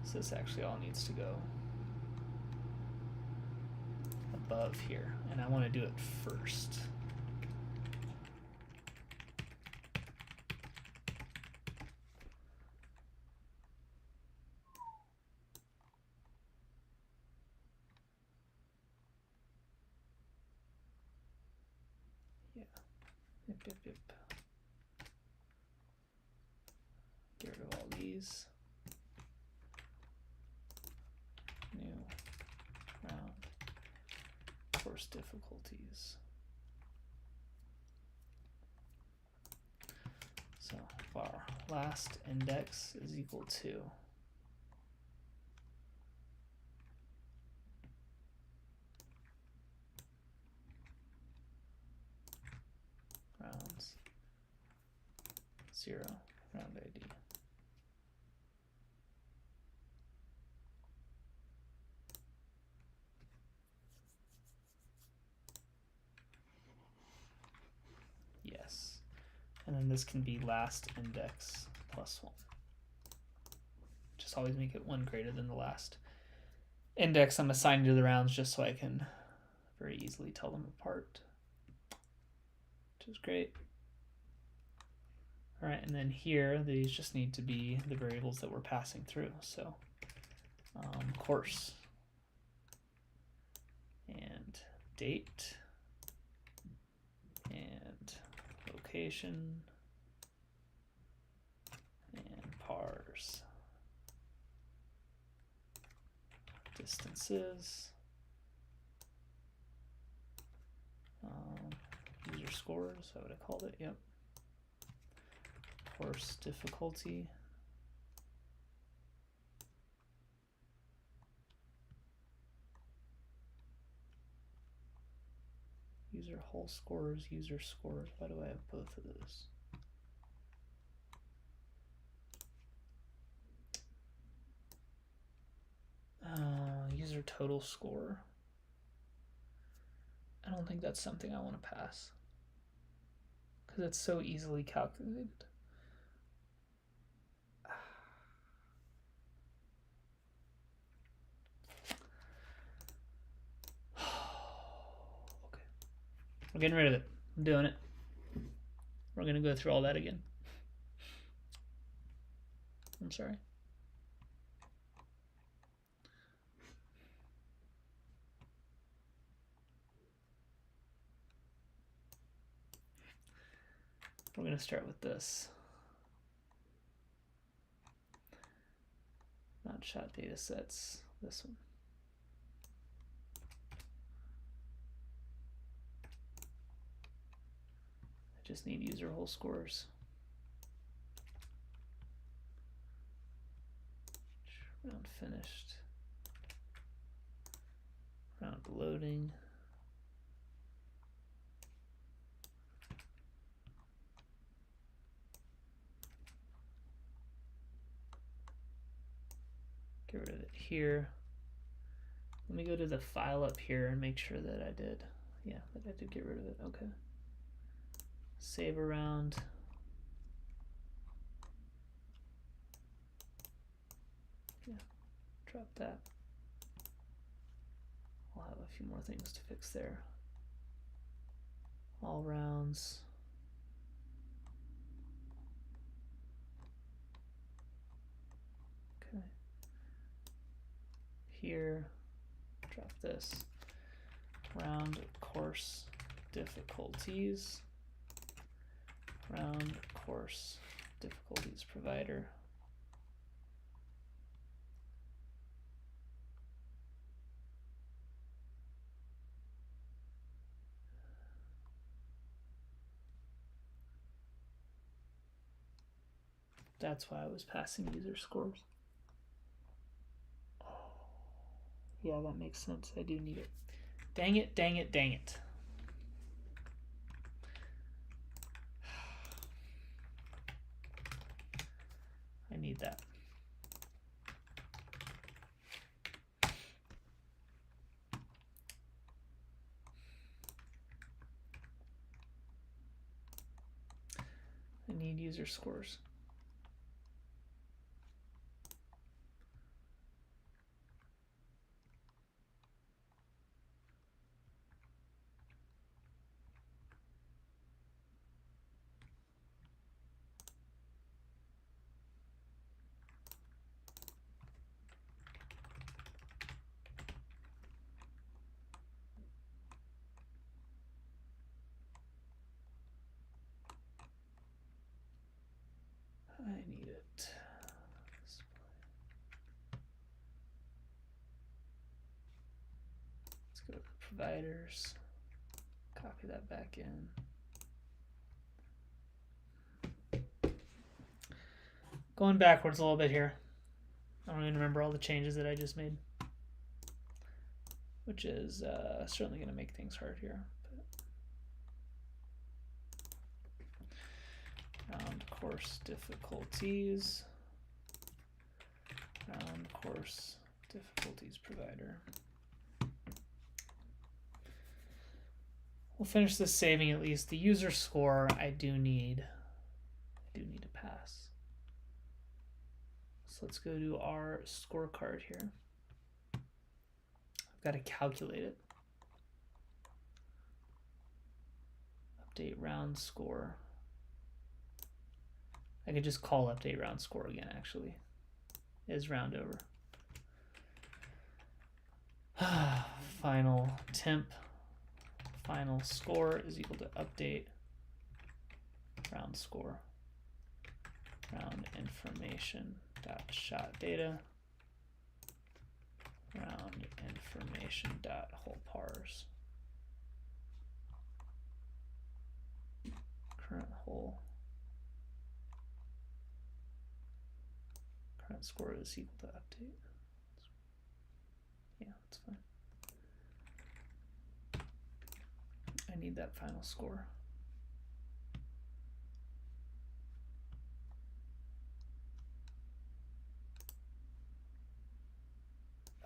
So this actually all needs to go above here, and I want to do it first. Yeah. Yep, yep, yep. Get rid of all these. New round course difficulties. So our last index is equal to rounds 0 round ID. And then this can be last index plus 1. Just always make it 1 greater than the last index I'm assigning to the rounds, just so I can very easily tell them apart, which is great. All right, and then here, these just need to be the variables that we're passing through. So course and date and location and parse, distances, user scores, is that what I called it? Yep. Course difficulty, user whole scores, user scores. Why do I have both of those? User total score. I don't think that's something I want to pass because it's so easily calculated. Okay, we're getting rid of it. I'm doing it. We're going to go through all that again. I'm sorry. We're going to start with this. Not shot data sets, this one. I just need user whole scores. Round finished. Round loading. Get rid of it here. Let me go to the file up here and make sure that I did. Yeah, that I did get rid of it. Okay. Save a round. Yeah, drop that. I'll have a few more things to fix there. All rounds. Okay. Here, drop this. Round course difficulties. Round course difficulties provider. That's why I was passing user scores. Yeah, that makes sense. I do need it. Dang it, dang it, dang it. I need that. I need user scores. I need it. Let's go to providers. Copy that back in. Going backwards a little bit here. I don't even remember all the changes that I just made, which is certainly going to make things hard here. Round course difficulties. Round course difficulties provider. We'll finish this saving at least. The user score I do need So let's go to our scorecard here. I've got to calculate it. Update round score. I could just call update round score again, actually. Is round over. Final temp, final score is equal to update round score. Round information dot shot data. Round information dot whole pars. Current whole. Current score is equal to update. Yeah, that's fine. I need that final score.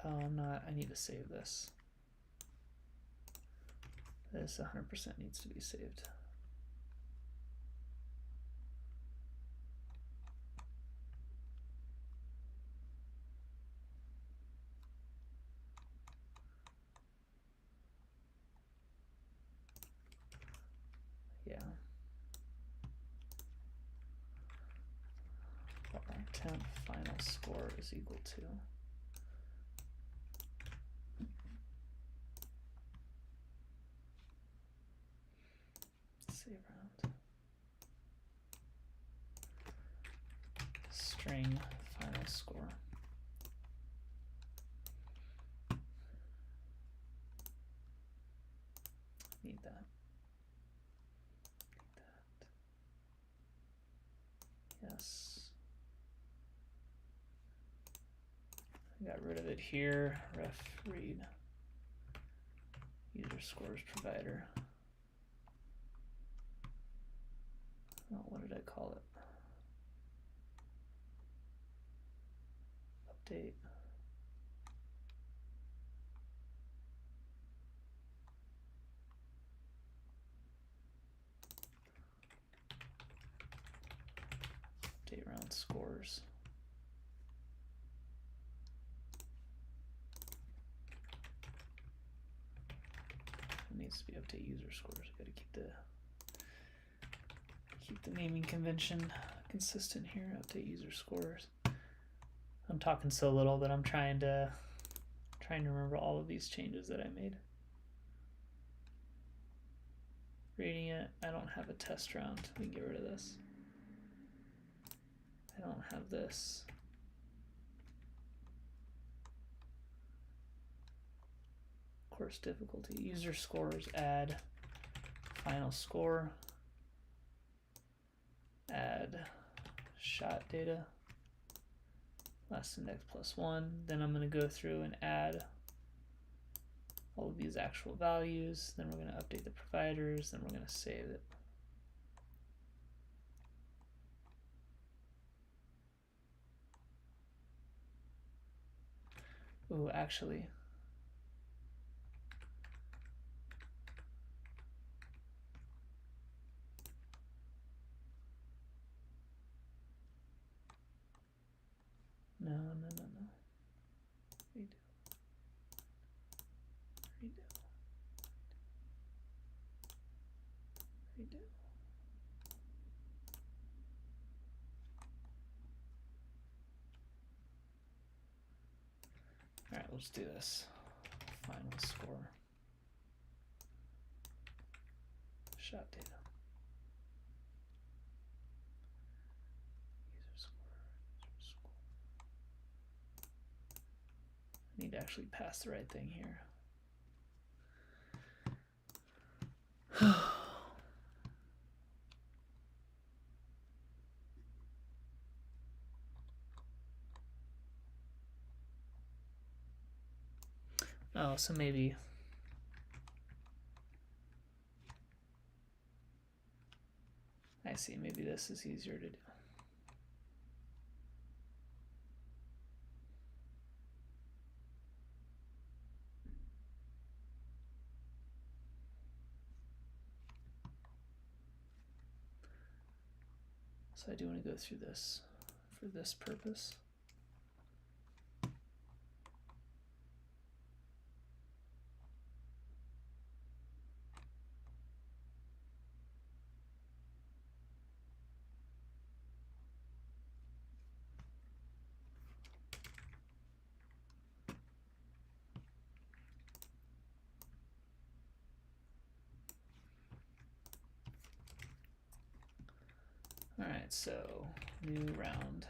Oh, I'm not. I need to save this. This 100% needs to be saved. Yeah. Our temp final score is equal to save round string final score. Need that. Yes. I got rid of it here. Ref read user scores provider. Oh, what did I call it? Update. Update round scores. It needs to be update user scores. I gotta keep the naming convention consistent here. Update user scores. I'm talking so little that I'm trying to remember all of these changes that I made. Reading it, I don't have a test round. We can get rid of this. I don't have this. Course difficulty, user scores, add final score, add shot data, last index +1. Then I'm going to go through and add all of these actual values. Then we're going to update the providers. Then we're going to save it. Ooh, actually, no. Redo. All right, let's do this. Final score. Shot data. User score. I need to actually pass the right thing here. Oh, so maybe I see, maybe this is easier to do. So I do want to go through this for this purpose. right, so new round.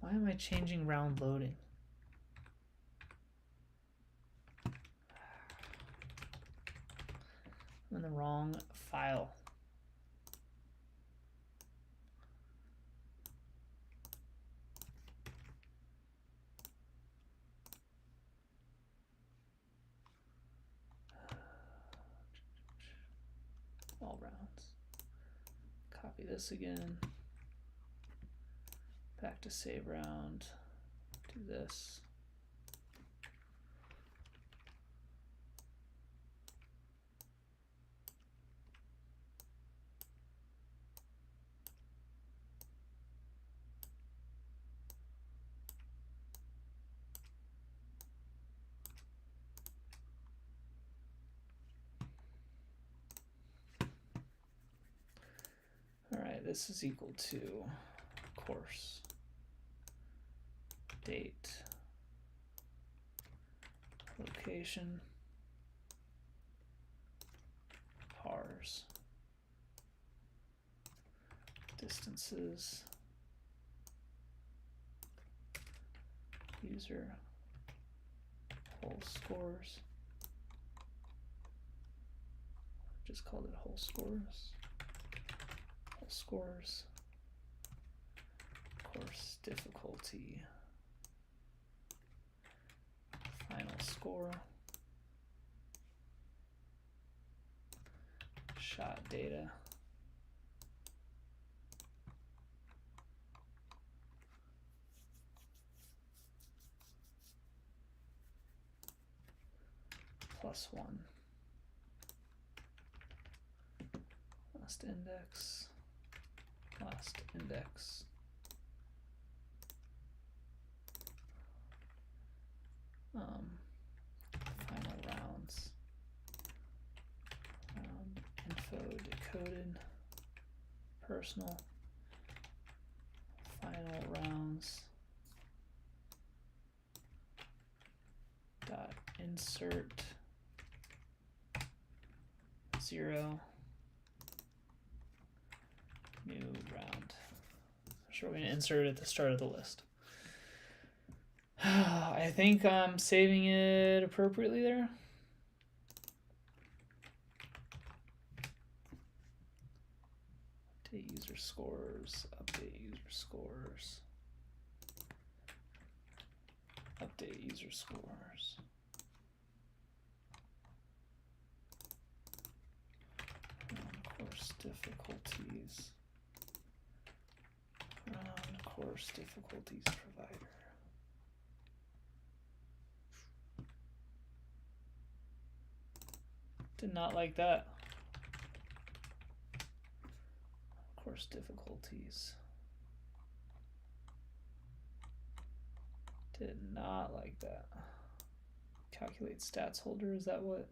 Why am I changing round loading? I'm in the wrong file. All rounds. Copy this again. Back to save round. Do this. All right, this is equal to course date location pars distances user whole scores. Just called it whole scores. Whole scores. Course difficulty. Final score. Shot data. +1. Last index. Last index. Final rounds. Round info decoded. Personal. Final rounds. Dot insert 0. New round. Sure, we're going to insert it at the start of the list. I think I'm saving it appropriately there. Update user scores. Update user scores. Update user scores. Course difficulties. Course difficulties provider. Did not like that. Course difficulties. Did not like that. Calculate stats holder, is that what?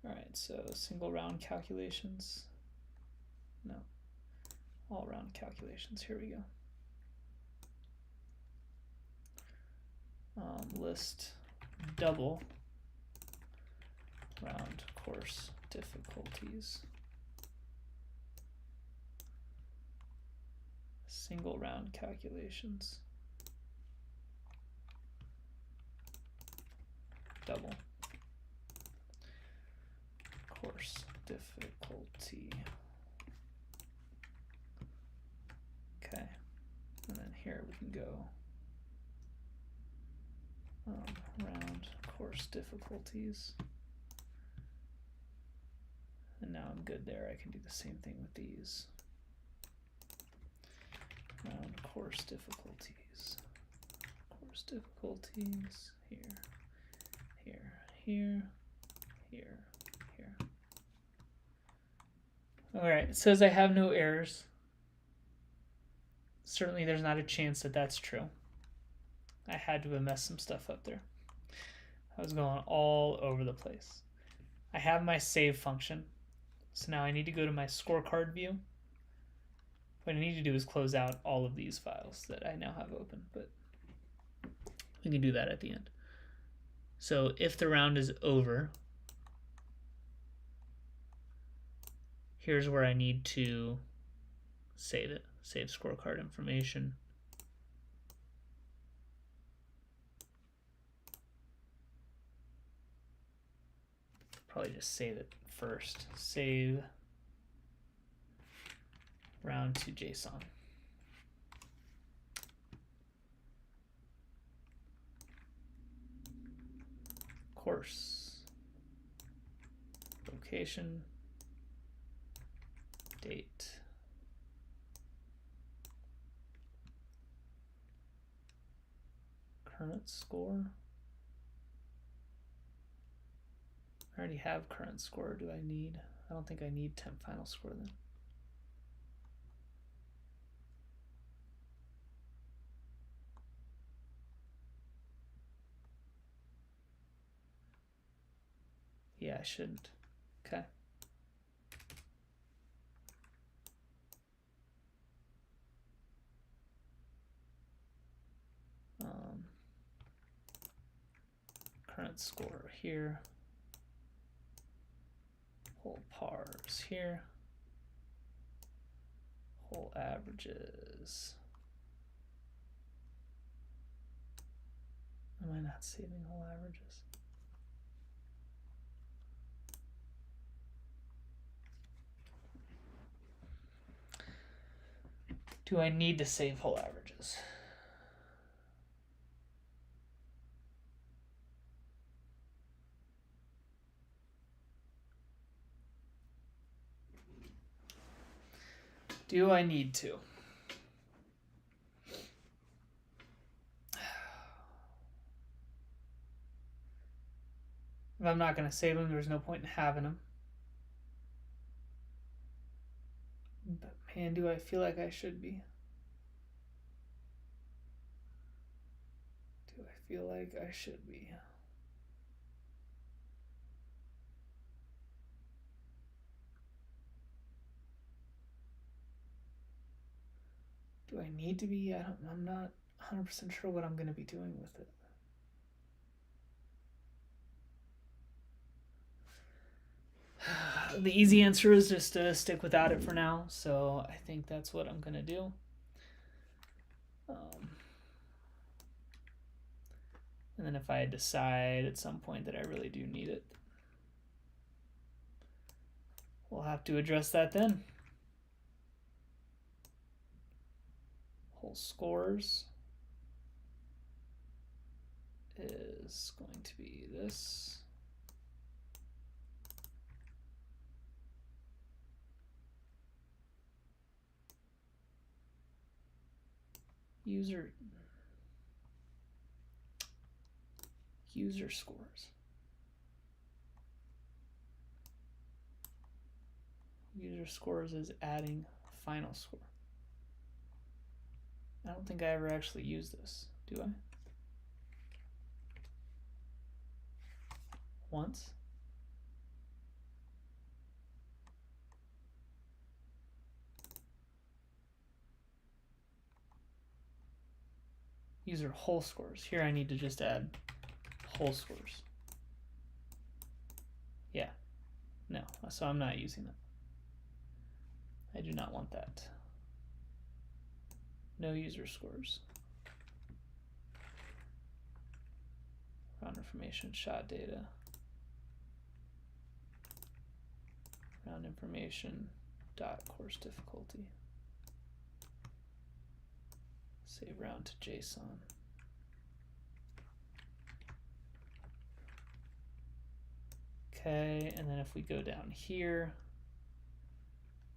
Alright, so single round calculations. No. All round calculations. Here we go. List double round course difficulties. Single round calculations. Double course difficulty. Okay, and then here we can go round course difficulties. And now I'm good there. I can do the same thing with these. Round course difficulties. Course difficulties here, here, here, here. All right, it says I have no errors. Certainly there's not a chance that that's true. I had to have messed some stuff up there. I was going all over the place. I have my save function. So now I need to go to my scorecard view. What I need to do is close out all of these files that I now have open, but we can do that at the end. So if the round is over, here's where I need to save it. Save scorecard information. Probably just save it first. Save round to JSON. Course, location, date. Current score. I already have current score. Do I need? I don't think I need temp final score then. Yeah, I shouldn't. Okay. Current score here. Whole pars here. Whole averages. Am I not saving whole averages? Do I need to save whole averages? Do I need to? If I'm not going to save them, there's no point in having them. But man, do I feel like I should be. Do I feel like I should be? Do I need to be? I'm not 100% sure what I'm going to be doing with it. The easy answer is just to stick without it for now, so I think that's what I'm going to do. And then if I decide at some point that I really do need it, we'll have to address that then. Whole scores is going to be this. User scores. User scores is adding final score. I don't think I ever actually use this, do I? Once. User whole scores. Here I need to just add whole scores. Yeah. No, so I'm not using that. I do not want that. No user scores. Round information, shot data. Round information, dot course difficulty. Save round to JSON. Okay, and then if we go down here,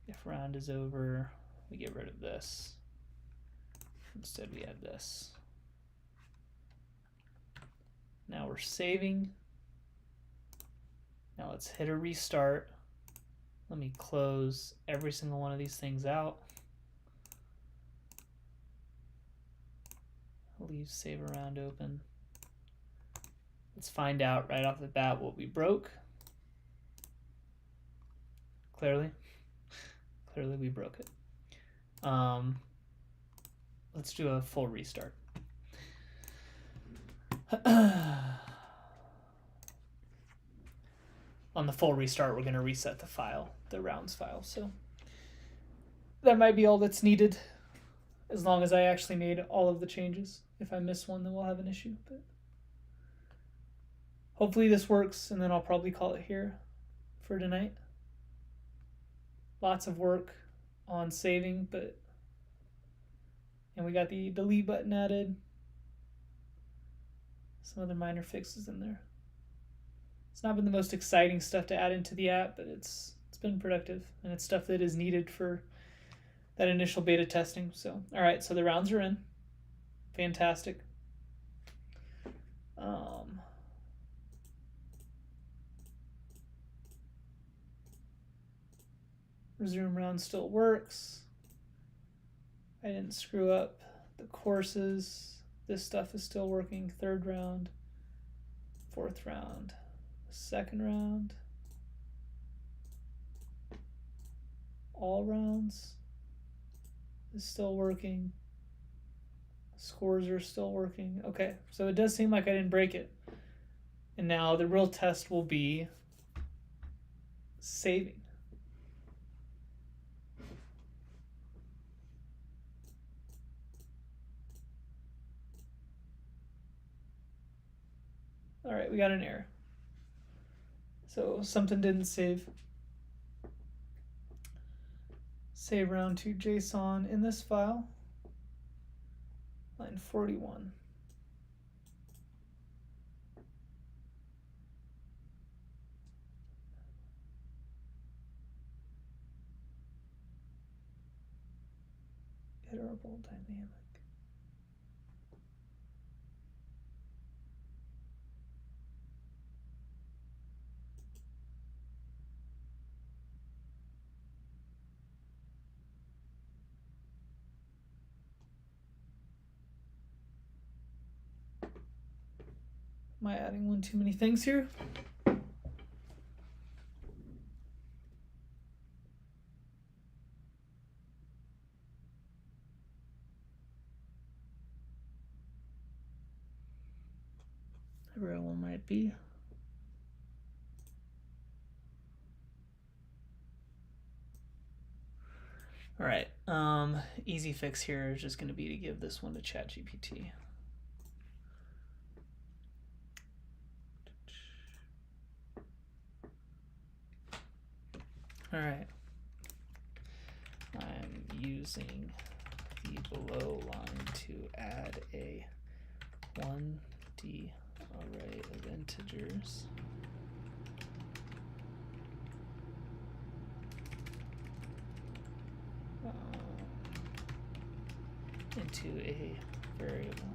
if round is over, we get rid of this. Instead we add this. Now we're saving. Now let's hit a restart. Let me close every single one of these things out. Leave save around open. Let's find out right off the bat what we broke. Clearly we broke it. Let's do a full restart. On the full restart, we're going to reset the file, the rounds file. So that might be all that's needed, as long as I actually made all of the changes. If I miss one, then we'll have an issue. But hopefully this works, and then I'll probably call it here for tonight. Lots of work on saving, and we got the delete button added. Some other minor fixes in there. It's not been the most exciting stuff to add into the app, but it's been productive, and it's stuff that is needed for that initial beta testing. So, all right, so the rounds are in. Fantastic. Resume round still works. I didn't screw up the courses. This stuff is still working. Third round, fourth round, second round, all rounds is still working. Scores are still working. Okay, so it does seem like I didn't break it. And now the real test will be saving. All right, we got an error. So something didn't save. Save round to JSON in this file. Line 41. Iterable dynamic. Am I adding one too many things here? Everyone might be. All right, easy fix here is just going to be to give this one to ChatGPT. All right, I'm using the below line to add a 1D array of integers into a variable.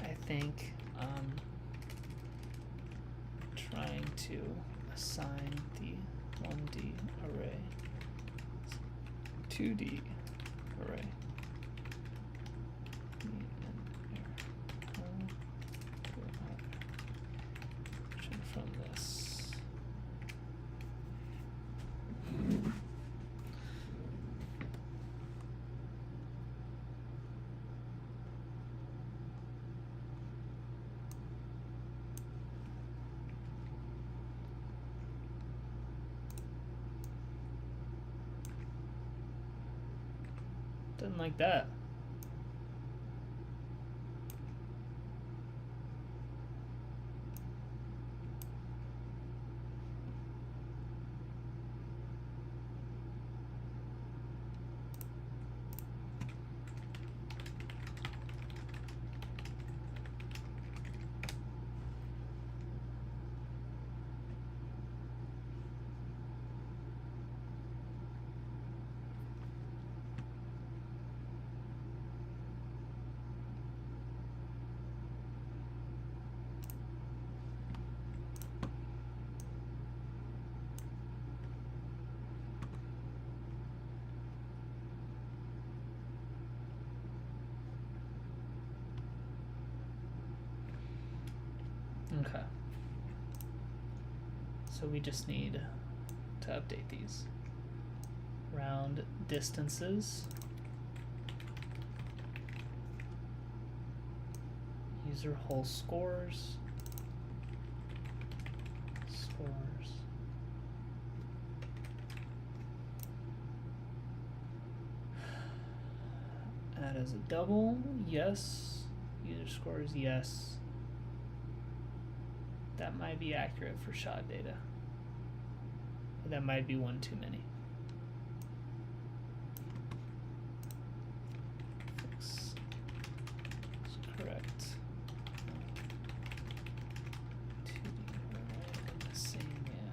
I think I'm trying to assign the 1D array 2D array. From this. Doesn't like that. Okay. So we just need to update these. Round distances. User whole scores. Scores. Add as a double, yes. User scores, yes. That might be accurate for shot data. That might be one too many. Fix. That's correct. 2D, the same, yeah.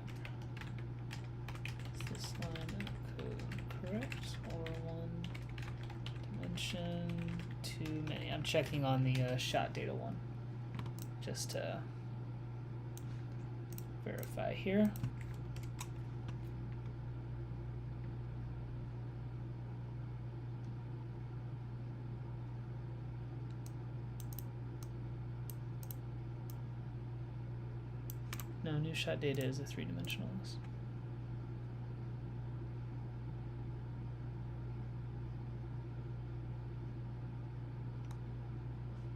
Is this line of code correct? Or one dimension too many? I'm checking on the shot data one. Just to verify here. No, new shot data is a 3-dimensional list.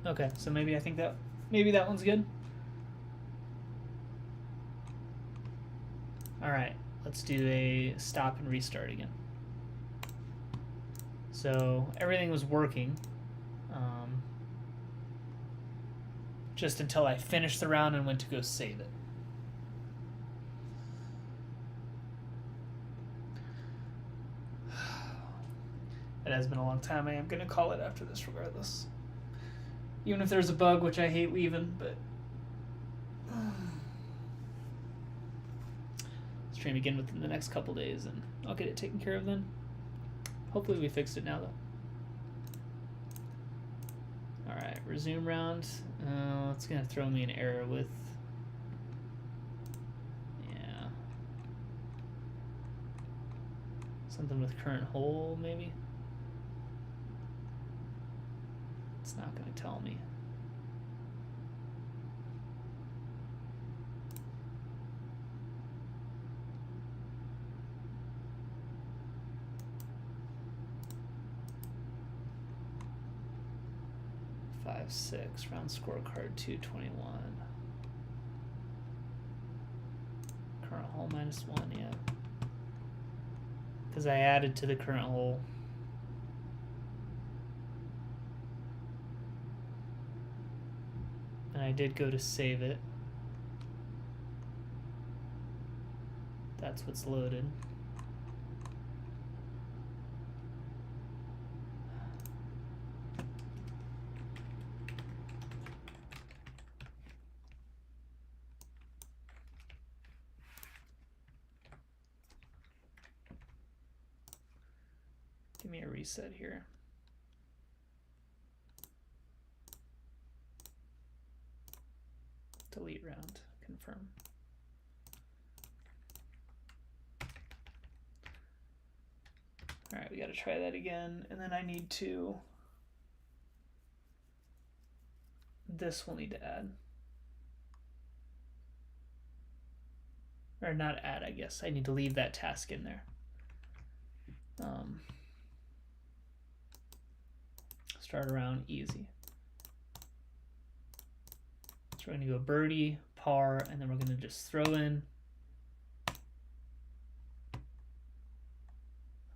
Okay, so maybe that one's good. All right, let's do a stop and restart again. So everything was working just until I finished the round and went to go save it. It has been a long time. I am going to call it after this regardless. Even if there's a bug, which I hate leaving, but stream again within the next couple days and I'll get it taken care of then. Hopefully we fixed it now though. Alright, resume round. It's going to throw me an error with... Yeah. Something with current hole, maybe? It's not going to tell me. Five, 6, round scorecard 221. Current hole -1, yeah. Because I added to the current hole. And I did go to save it. That's what's loaded. Give me a reset here. Delete round, confirm. All right, we got to try that again. And then I need to, this will need to add. Or not add, I guess. I need to leave that task in there. Start around easy. So we're going to go birdie, par, and then we're going to just throw in.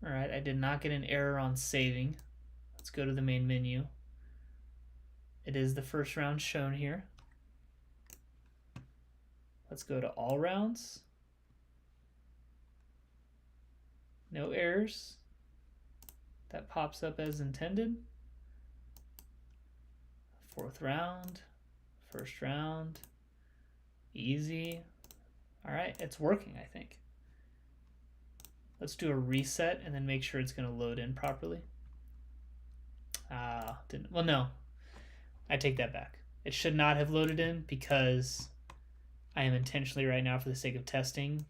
All right, I did not get an error on saving. Let's go to the main menu. It is the first round shown here. Let's go to all rounds. No errors. That pops up as intended. Fourth round, first round, easy. All right, it's working, I think. Let's do a reset and then make sure it's going to load in properly. Didn't. Well, no, I take that back. It should not have loaded in because I am intentionally right now, for the sake of testing,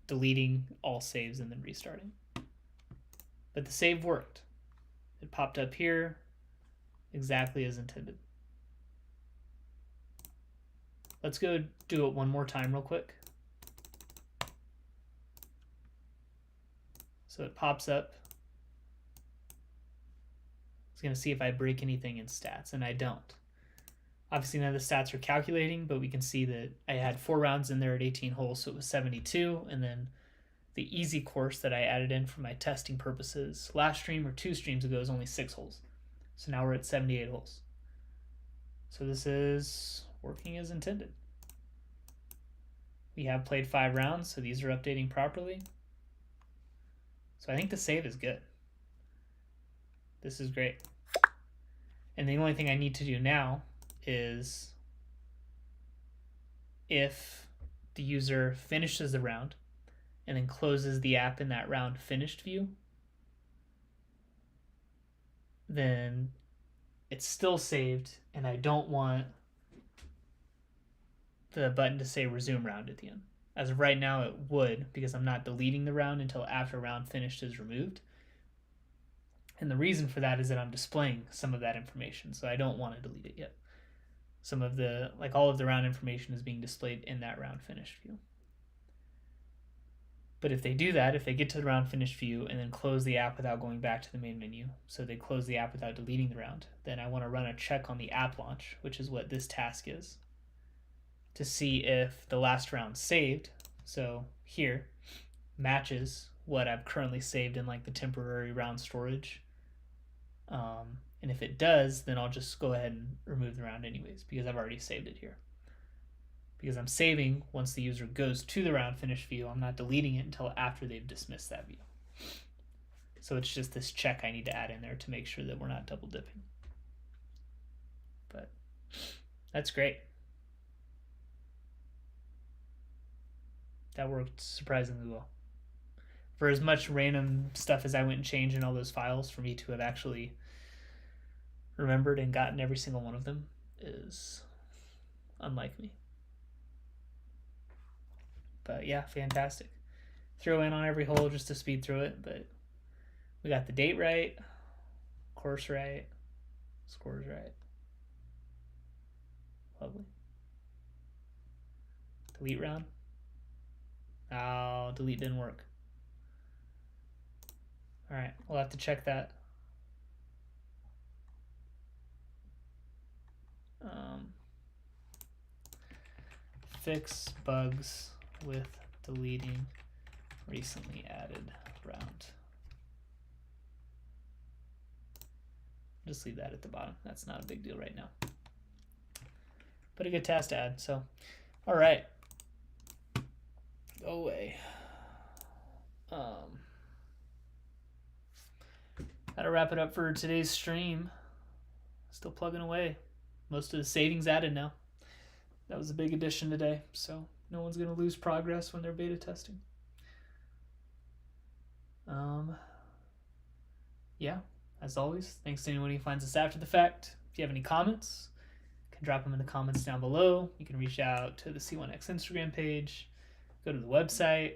deleting all saves and then restarting. But the save worked. It popped up here exactly as intended. Let's go do it one more time real quick. So it pops up. It's going to see if I break anything in stats, and I don't. Obviously, none of the stats are calculating, but we can see that I had 4 rounds in there at 18 holes, so it was 72. And then the easy course that I added in for my testing purposes last stream or 2 streams ago is only 6 holes. So now we're at 78 holes. So this is working as intended. We have played 5 rounds, so these are updating properly. So I think the save is good. This is great. And the only thing I need to do now is if the user finishes the round and then closes the app in that round finished view, then it's still saved, and I don't want the button to say resume round at the end. As of right now, it would, because I'm not deleting the round until after round finished is removed. And the reason for that is that I'm displaying some of that information, so I don't want to delete it yet. Some of the, like all of the round information is being displayed in that round finished view. But if they do that, if they get to the round finished view and then close the app without going back to the main menu, so they close the app without deleting the round, then I want to run a check on the app launch, which is what this task is, to see if the last round saved, so here, matches what I've currently saved in like the temporary round storage. And if it does, then I'll just go ahead and remove the round anyways, because I've already saved it here. Because I'm saving once the user goes to the round finish view, I'm not deleting it until after they've dismissed that view. So it's just this check I need to add in there to make sure that we're not double dipping. But that's great. That worked surprisingly well. For as much random stuff as I went and changed in all those files, for me to have actually remembered and gotten every single one of them is unlike me. But yeah, fantastic. Throw in on every hole just to speed through it, but we got the date right, course right, scores right. Lovely. Delete round. Oh, delete didn't work. All right, we'll have to check that. Fix bugs with deleting recently added round. Just leave that at the bottom. That's not a big deal right now. But a good task to add. So, all right. Go away. That'll wrap it up for today's stream. Still plugging away. Most of the savings added now. That was a big addition today, so no one's going to lose progress when they're beta testing. Yeah, as always, thanks to anyone who finds us after the fact. If you have any comments, you can drop them in the comments down below. You can reach out to the C1x Instagram page, go to the website.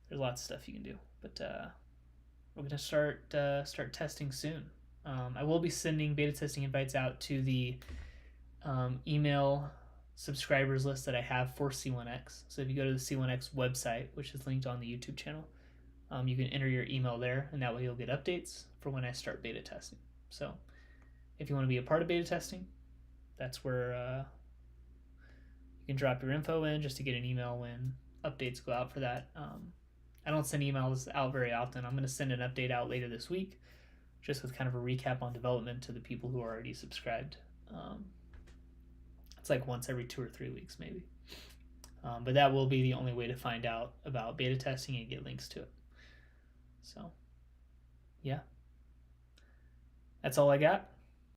There's lots of stuff you can do, but we're going to start testing soon. I will be sending beta testing invites out to the email subscribers list that I have for C1x. So if you go to the C1x website, which is linked on the YouTube channel, you can enter your email there, and that way you'll get updates for when I start beta testing. So if you want to be a part of beta testing, that's where you can drop your info in just to get an email when updates go out for that. I don't send emails out very often. I'm going to send an update out later this week, just with kind of a recap on development to the people who are already subscribed. It's like once every 2 or 3 weeks maybe. But that will be the only way to find out about beta testing and get links to it. So, yeah. That's all I got.